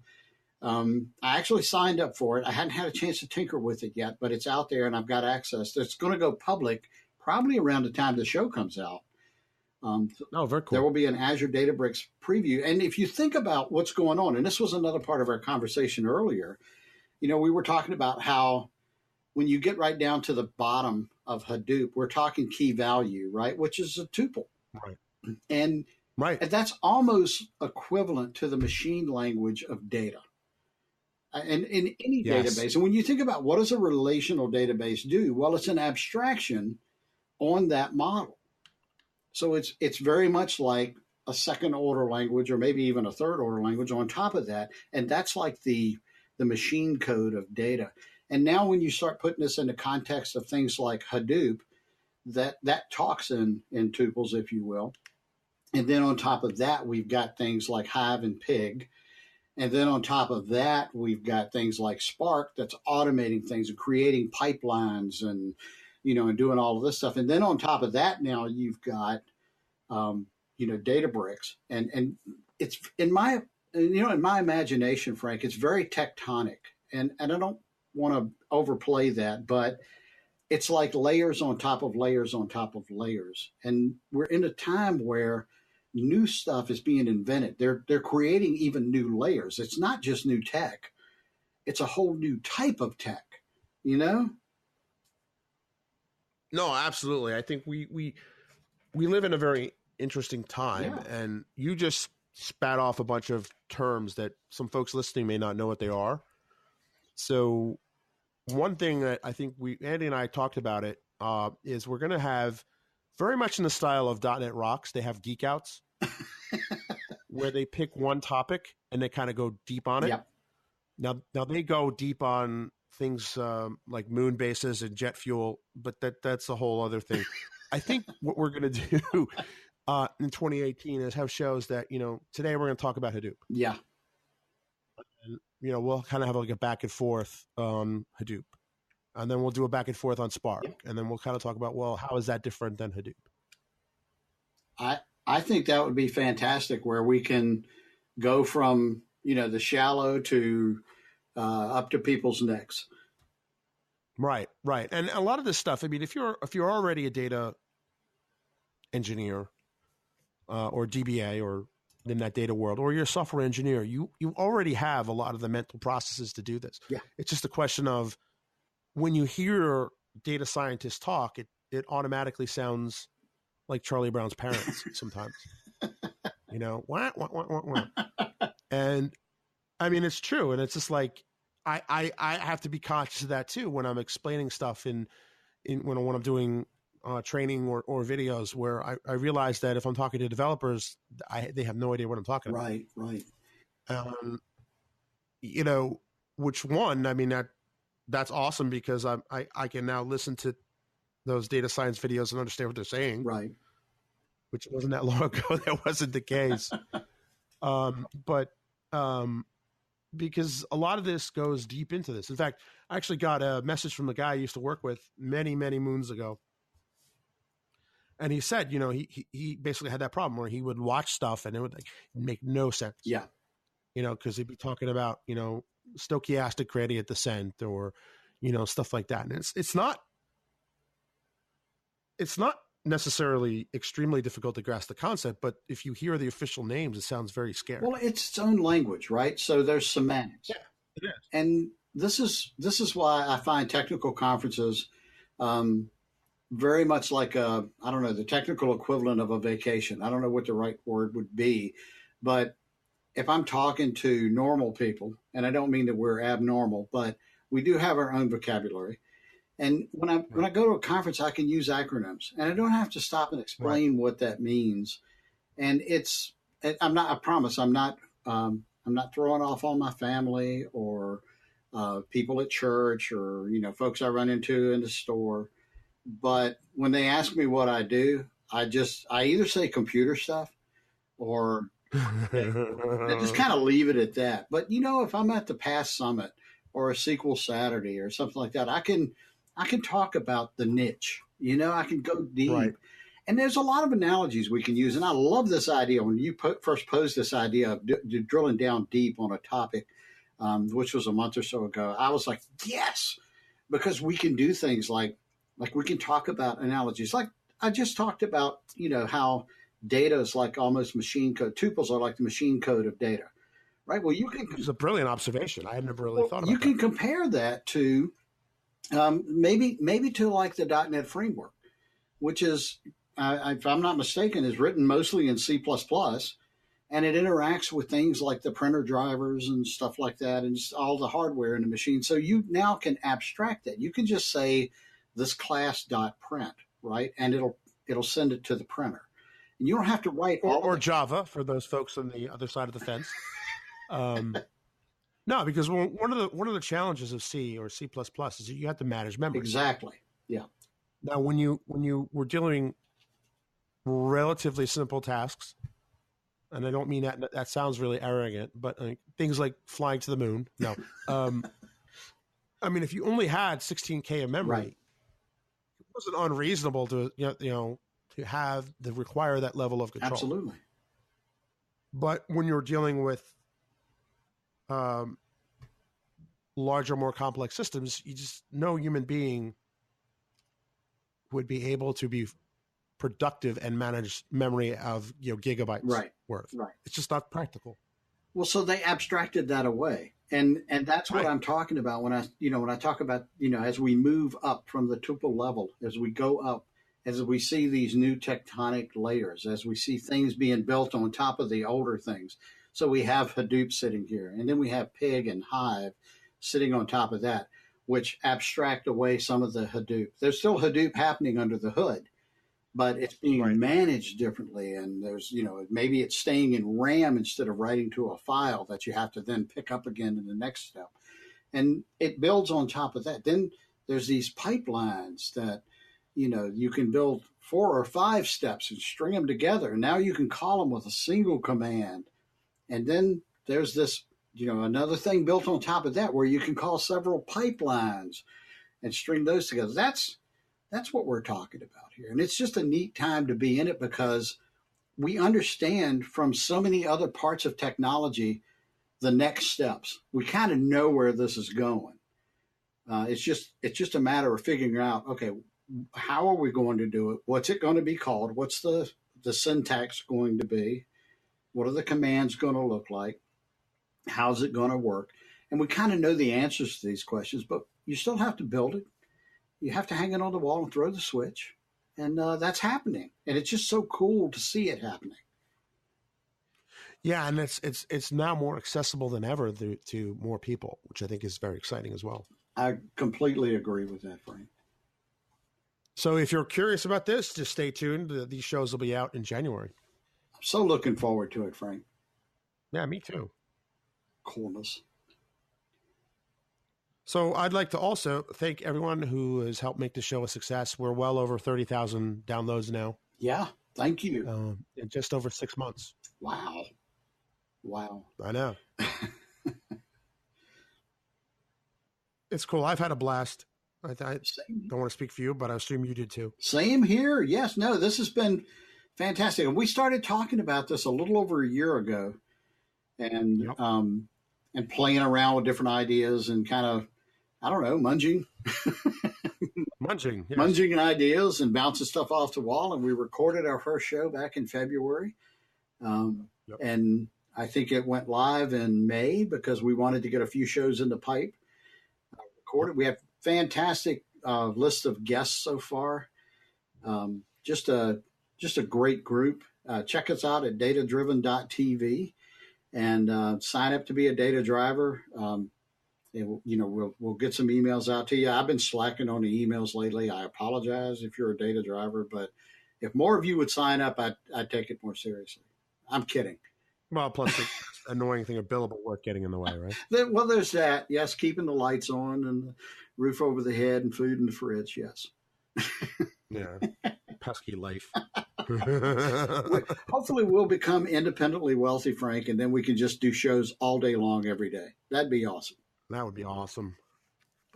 I actually signed up for it. I hadn't had a chance to tinker with it yet, but it's out there and I've got access. It's going to go public probably around the time the show comes out. Very cool. There will be an Azure Databricks preview. And if you think about what's going on, and this was another part of our conversation earlier, we were talking about how when you get right down to the bottom of Hadoop, we're talking key value, right? Which is a tuple. Right. And that's almost equivalent to the machine language of data. And in any database. And when you think about what does a relational database do? Well, it's an abstraction on that model. So it's very much like a second order language, or maybe even a third order language on top of that. And that's like the machine code of data. And now when you start putting this in the context of things like Hadoop, that talks in tuples, if you will. And then on top of that, we've got things like Hive and Pig. And then on top of that, we've got things like Spark that's automating things and creating pipelines and doing all of this stuff. And then on top of that, now you've got, Databricks, and it's in my imagination, Frank, it's very tectonic, and I don't want to overplay that, but it's like layers on top of layers on top of layers. And we're in a time where new stuff is being invented. They're creating even new layers. It's not just new tech. It's a whole new type of tech, No, absolutely. I think we live in a very interesting time, and you just spat off a bunch of terms that some folks listening may not know what they are. So one thing that I think Andy and I talked about it, is we're going to have, very much in the style of .NET Rocks, they have geek outs where they pick one topic and they kind of go deep on it. Yep. Now they go deep on things like moon bases and jet fuel, but that's a whole other thing. I think what we're going to do in 2018 is have shows that, today we're going to talk about Hadoop. Yeah. And, we'll kind of have like a back and forth on Hadoop. And then we'll do a back and forth on Spark. Yep. And then we'll kind of talk about, well, how is that different than Hadoop? I think that would be fantastic, where we can go from, the shallow to up to people's necks. Right. And a lot of this stuff, I mean, if you're already a data engineer or DBA or in that data world, or you're a software engineer, you already have a lot of the mental processes to do this. Yeah. It's just a question of, when you hear data scientists talk, it automatically sounds like Charlie Brown's parents sometimes. Wah. And I mean, it's true. And it's just like, I have to be conscious of that too when I'm explaining stuff when I'm doing training or videos, where I realize that if I'm talking to developers, they have no idea what I'm talking about. Right. Which one? I mean, that's awesome, because I can now listen to those data science videos and understand what they're saying. Right. Which wasn't that long ago. That wasn't the case. But because a lot of this goes deep into this. In fact, I actually got a message from a guy I used to work with many, many moons ago. And he said, he basically had that problem where he would watch stuff and it would make no sense. Yeah. Because he'd be talking about, stochastic gradient descent or, stuff like that. And it's not necessarily extremely difficult to grasp the concept, but if you hear the official names, it sounds very scary. Well, it's its own language, right? So there's semantics. Yeah, it is. And this is why I find technical conferences, very much like I don't know, the technical equivalent of a vacation. I don't know what the right word would be, but if I'm talking to normal people, and I don't mean that we're abnormal, but we do have our own vocabulary. And when I go to a conference, I can use acronyms, and I don't have to stop and explain what that means. And I promise, I'm not throwing off on my family or people at church or folks I run into in the store. But when they ask me what I do, I either say computer stuff or I just kind of leave it at that. But if I'm at the PASS Summit or a SQL Saturday or something like that, I can talk about the niche. I can go deep. Right. And there's a lot of analogies we can use. And I love this idea. When you first posed this idea of drilling down deep on a topic, which was a month or so ago, I was like, yes, because we can do things like we can talk about analogies. Like I just talked about, how data is like almost machine code. Tuples are like the machine code of data, right? Well, it's a brilliant observation. I had never really thought about you can compare that to maybe to like the .NET framework, which is, if I'm not mistaken, is written mostly in C++, and it interacts with things like the printer drivers and stuff like that, and just all the hardware in the machine. So you now can abstract that. You can just say this class.print, right, and it'll send it to the printer, and you don't have to write or Java for those folks on the other side of the fence. No, because one of the challenges of C or C++ is that you have to manage memory. Exactly. Yeah. Now, when you were dealing relatively simple tasks, and I don't mean that sounds really arrogant, but things like flying to the moon. No, I mean, if you only had 16K of memory, right, it wasn't unreasonable to to require that level of control. Absolutely. But when you're dealing with larger, more complex systems, no human being would be able to be productive and manage memory of gigabytes worth. Right. It's just not practical. Well, so they abstracted that away, and that's what I'm talking about when I talk about as we move up from the tuple level, as we go up, as we see these new tectonic layers, as we see things being built on top of the older things. So we have Hadoop sitting here, and then we have Pig and Hive sitting on top of that, which abstract away some of the Hadoop. There's still Hadoop happening under the hood, but it's being managed differently. And there's, maybe it's staying in RAM instead of writing to a file that you have to then pick up again in the next step. And it builds on top of that. Then there's these pipelines that, you can build 4 or 5 steps and string them together. And now you can call them with a single command. And then there's this, another thing built on top of that where you can call several pipelines and string those together. That's what we're talking about here. And it's just a neat time to be in it because we understand from so many other parts of technology the next steps. We kind of know where this is going. It's just a matter of figuring out, okay, how are we going to do it? What's it going to be called? What's the syntax going to be? What are the commands going to look like? How's it going to work? And we kind of know the answers to these questions, but you still have to build it. You have to hang it on the wall and throw the switch. And that's happening. And it's just so cool to see it happening. Yeah, and it's now more accessible than ever to more people, which I think is very exciting as well. I completely agree with that, Frank. So if you're curious about this, just stay tuned. These shows will be out in January. I'm so looking forward to it, Frank. Yeah, me too. Coolness. So I'd like to also thank everyone who has helped make the show a success. We're well over 30,000 downloads now. Yeah, thank you. In just over 6 months. Wow. I know. It's cool. I've had a blast. I don't want to speak for you, but I assume you did too. Same here. Yes. No, this has been fantastic. And we started talking about this a little over a year ago and playing around with different ideas and kind of, I don't know, munging ideas and bouncing stuff off the wall. And we recorded our first show back in February. And I think it went live in May because we wanted to get a few shows in the pipe recorded. We have fantastic list of guests so far. Just a great group. Check us out at datadriven.tv and sign up to be a data driver. We'll get some emails out to you. I've been slacking on the emails lately. I apologize if you're a data driver, but if more of you would sign up, I'd take it more seriously. I'm kidding. Well, plus the annoying thing of billable work getting in the way, right? Well, there's that. Yes, keeping the lights on and the roof over the head and food in the fridge. Yes. Yeah. Pesky life. Hopefully we'll become independently wealthy, Frank, and then we can just do shows all day long every day. That'd be awesome. That would be awesome.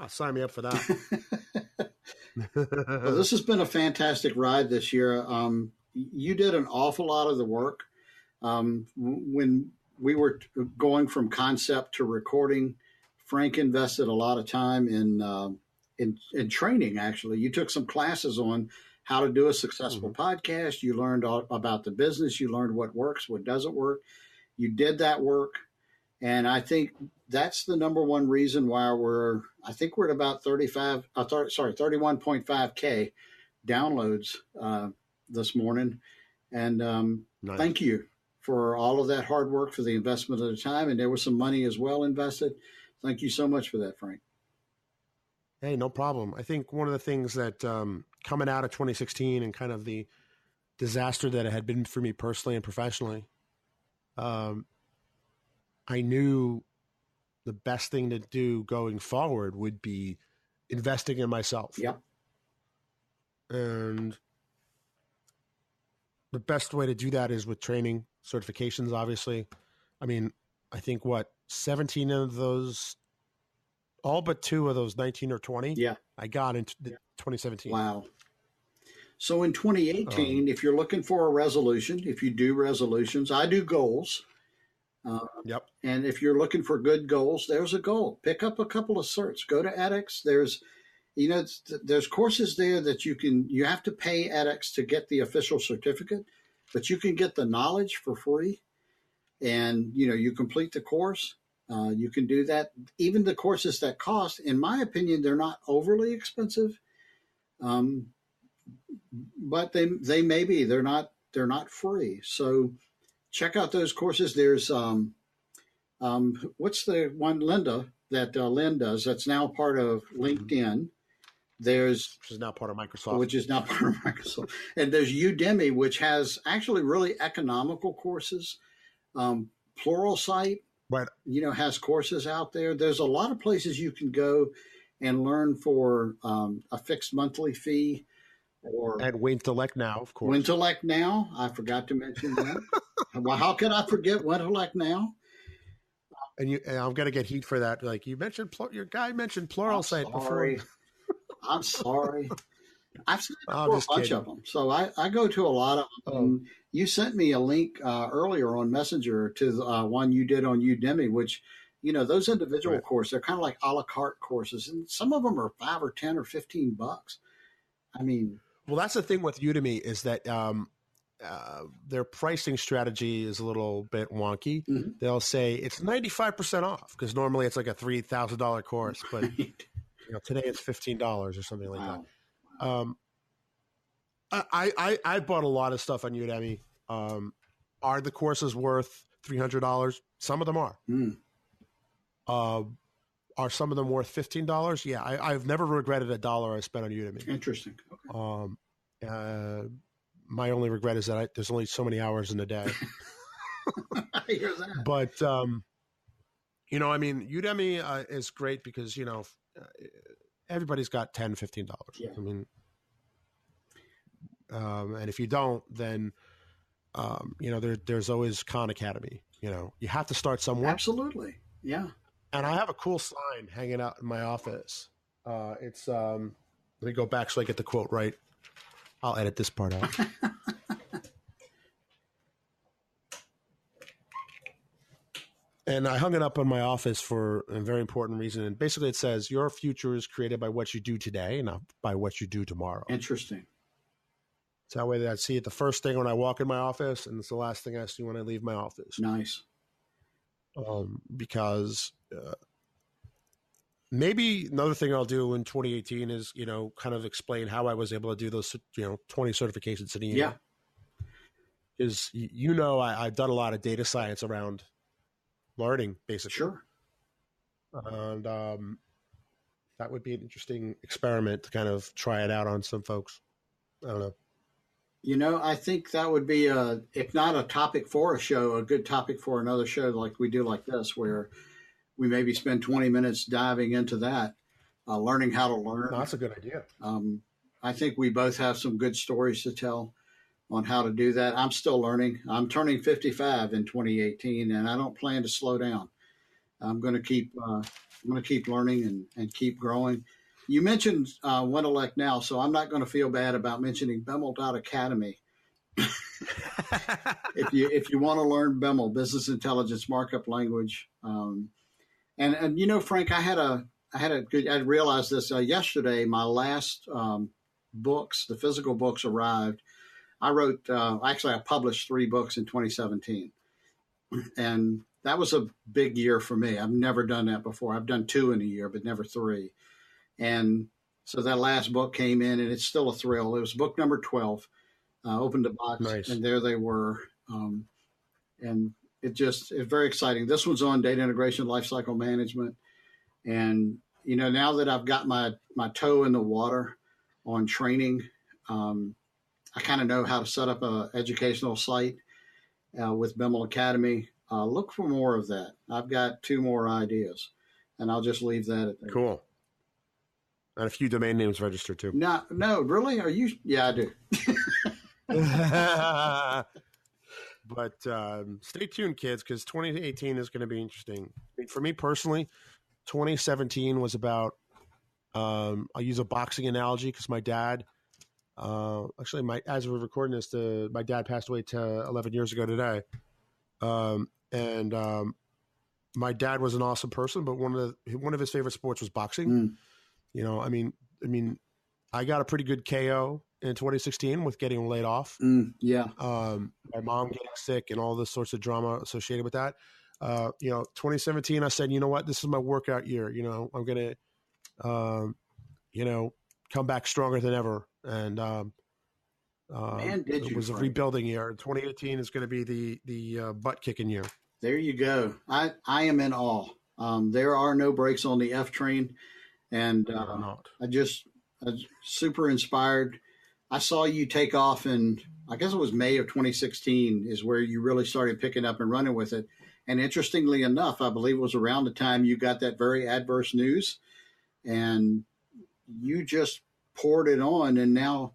Sign me up for that. Well, this has been a fantastic ride this year. You did an awful lot of the work. When we were going from concept to recording, Frank invested a lot of time in training. Actually, you took some classes on how to do a successful podcast. You learned all about the business. You learned what works, what doesn't work. You did that work. And I think that's the number one reason why we're at about 31.5K downloads this morning. And nice. Thank you for all of that hard work, for the investment of the time. And there was some money as well invested. Thank you so much for that, Frank. Hey, no problem. I think one of the things that coming out of 2016 and kind of the disaster that it had been for me personally and professionally, I knew the best thing to do going forward would be investing in myself. Yep. And the best way to do that is with training, certifications, obviously. I mean, I think 17 of those, all but 2 of those 19 or 20, I got in 2017. Wow. So in 2018, if you're looking for a resolution, if you do resolutions, I do goals. Yep. And if you're looking for good goals, there's a goal. Pick up a couple of certs. Go to edX. There's courses there that you have to pay edX to get the official certificate, but you can get the knowledge for free. And, you complete the course. You can do that. Even the courses that cost, in my opinion, they're not overly expensive. But they may be. They're not free. So check out those courses. There's what's the one, Linda, that Lynn does that's now part of LinkedIn. Which is now part of Microsoft. And there's Udemy, which has actually really economical courses. Pluralsight, right, has courses out there. There's a lot of places you can go and learn for a fixed monthly fee. And Wintellect Now, of course. Wintellect Now. I forgot to mention that. Well, how could I forget Wintellect Now? And I'm going to get heat for that. Like you mentioned, your guy mentioned Pluralsight before. I'm sorry. I've seen a bunch of them. So I go to a lot of them. You sent me a link earlier on Messenger to the one you did on Udemy, which, those individual courses, they're kind of like a la carte courses. And some of them are $5 or $10 or $15. I mean, well, that's the thing with Udemy is that their pricing strategy is a little bit wonky. Mm-hmm. They'll say it's 95% off because normally it's like a $3,000 course, but today it's $15 or something like that. I bought a lot of stuff on Udemy. Are the courses worth $300? Some of them are. Are some of them worth $15? Yeah, I've never regretted $1 I spent on Udemy. Interesting. Okay. My only regret is that there's only so many hours in a day. I hear that. But Udemy is great because everybody's got $10, $15. Yeah. I mean, and if you don't, then there's always Khan Academy. You have to start somewhere. Absolutely. Yeah. And I have a cool sign hanging out in my office. It's let me go back so I get the quote right. I'll edit this part out. And I hung it up in my office for a very important reason. And basically it says, your future is created by what you do today, not by what you do tomorrow. Interesting. It's that way that I see it the first thing when I walk in my office, and it's the last thing I see when I leave my office. Nice. Because maybe another thing I'll do in 2018 is, kind of explain how I was able to do those, 20 certifications in a year. Yeah. Because, I've done a lot of data science around learning, basically. Sure. And that would be an interesting experiment to kind of try it out on some folks. I don't know. I think that would be, if not a topic for a show, a good topic for another show like we do like this, where we maybe spend 20 minutes diving into that, learning how to learn. No, that's a good idea. I think we both have some good stories to tell on how to do that. I'm still learning. I'm turning 55 in 2018, and I don't plan to slow down. I'm going to keep learning and keep growing. You mentioned Wintellect now, so I'm not going to feel bad about mentioning Bemel.academy. if you want to learn Bemel, business intelligence markup language, and Frank, I realized this yesterday. My last books, the physical books, arrived. I wrote I published 3 books in 2017, and that was a big year for me. I've never done that before. I've done 2 in a year, but never 3. And so that last book came in, and it's still a thrill. It was book number 12. Opened the box, nice. And there they were. And it's very exciting. This one's on data integration, lifecycle management. And, now that I've got my toe in the water on training, I kind of know how to set up an educational site with Bemel Academy. Look for more of that. I've got 2 more ideas, and I'll just leave that at that. Cool. And a few domain names registered too. No, really? Are you? Yeah, I do. But stay tuned, kids, because 2018 is going to be interesting. For me personally, 2017 was about, I'll use a boxing analogy because my dad, as we're recording this, my dad passed away 11 years ago today. And my dad was an awesome person, but one of his favorite sports was boxing. I mean, I got a pretty good KO in 2016 with getting laid off. Yeah. My mom getting sick and all this sorts of drama associated with that. 2017, I said, you know what, this is my workout year. I'm going to, come back stronger than ever. And it was a rebuilding year. 2018 is going to be the butt kicking year. There you go. I am in awe. There are no brakes on the F train. And I'm super inspired. I saw you take off in, I guess it was May of 2016 is where you really started picking up and running with it. And interestingly enough, I believe it was around the time you got that very adverse news, and you just poured it on. And now,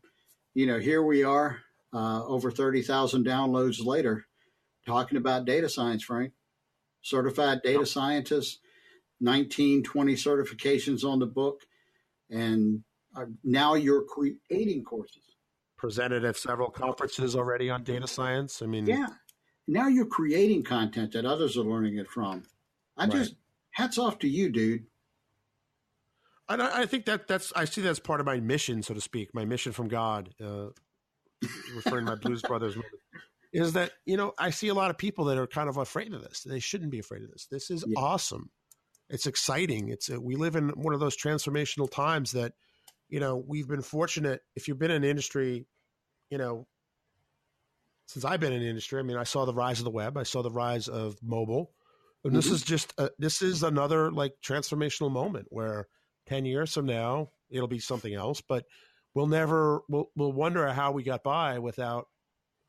here we are, over 30,000 downloads later, talking about data science, Frank. Certified data scientist, 19, 20 certifications on the book, and now you're creating courses. Presented at several conferences already on data science. Yeah. Now you're creating content that others are learning it from. Hats off to you, dude. And I think I see that as part of my mission, so to speak, my mission from God, referring to my Blues Brothers, is that, I see a lot of people that are kind of afraid of this. They shouldn't be afraid of this. This is awesome. It's exciting. We live in one of those transformational times that, we've been fortunate. If you've been in the industry, since I've been in the industry, I saw the rise of the web. I saw the rise of mobile. And this is this is another transformational moment where 10 years from now, it'll be something else, but we'll wonder how we got by without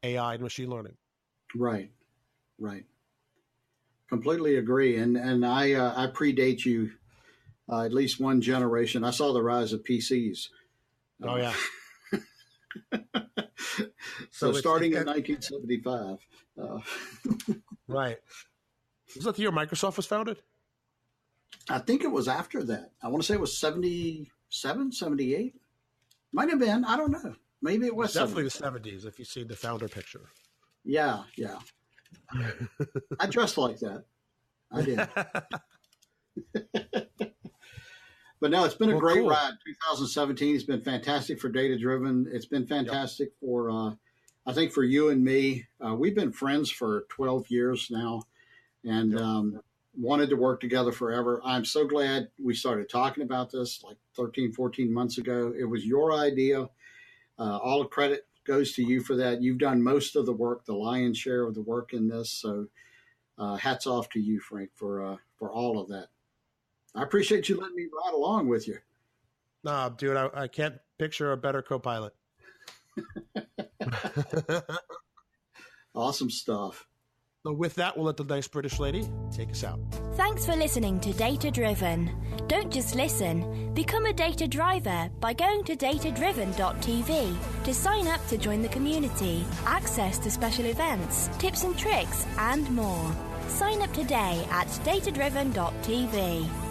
AI and machine learning. Right. Completely agree. And I predate you at least one generation. I saw the rise of PCs. Oh, yeah. So starting in 1975. Right. Was that the year Microsoft was founded? I think it was after that. I want to say it was 77, 78. Might have been. I don't know. Maybe it was definitely 70s. The 70s, if you see the founder picture. Yeah. I dressed like that. I did. But no, it's been a great ride. 2017 has been fantastic for Data Driven. It's been fantastic for, I think, for you and me. We've been friends for 12 years now. And wanted to work together forever. I'm so glad we started talking about this like 13, 14 months ago. It was your idea. All the credit goes to you for that. You've done most of the work, the lion's share of the work in this. So hats off to you, Frank, for all of that. I appreciate you letting me ride along with you. Nah, dude, I can't picture a better co-pilot. Awesome stuff. So with that, we'll let the nice British lady take us out. Thanks for listening to Data Driven. Don't just listen. Become a data driver by going to datadriven.tv to sign up to join the community, access to special events, tips and tricks, and more. Sign up today at datadriven.tv.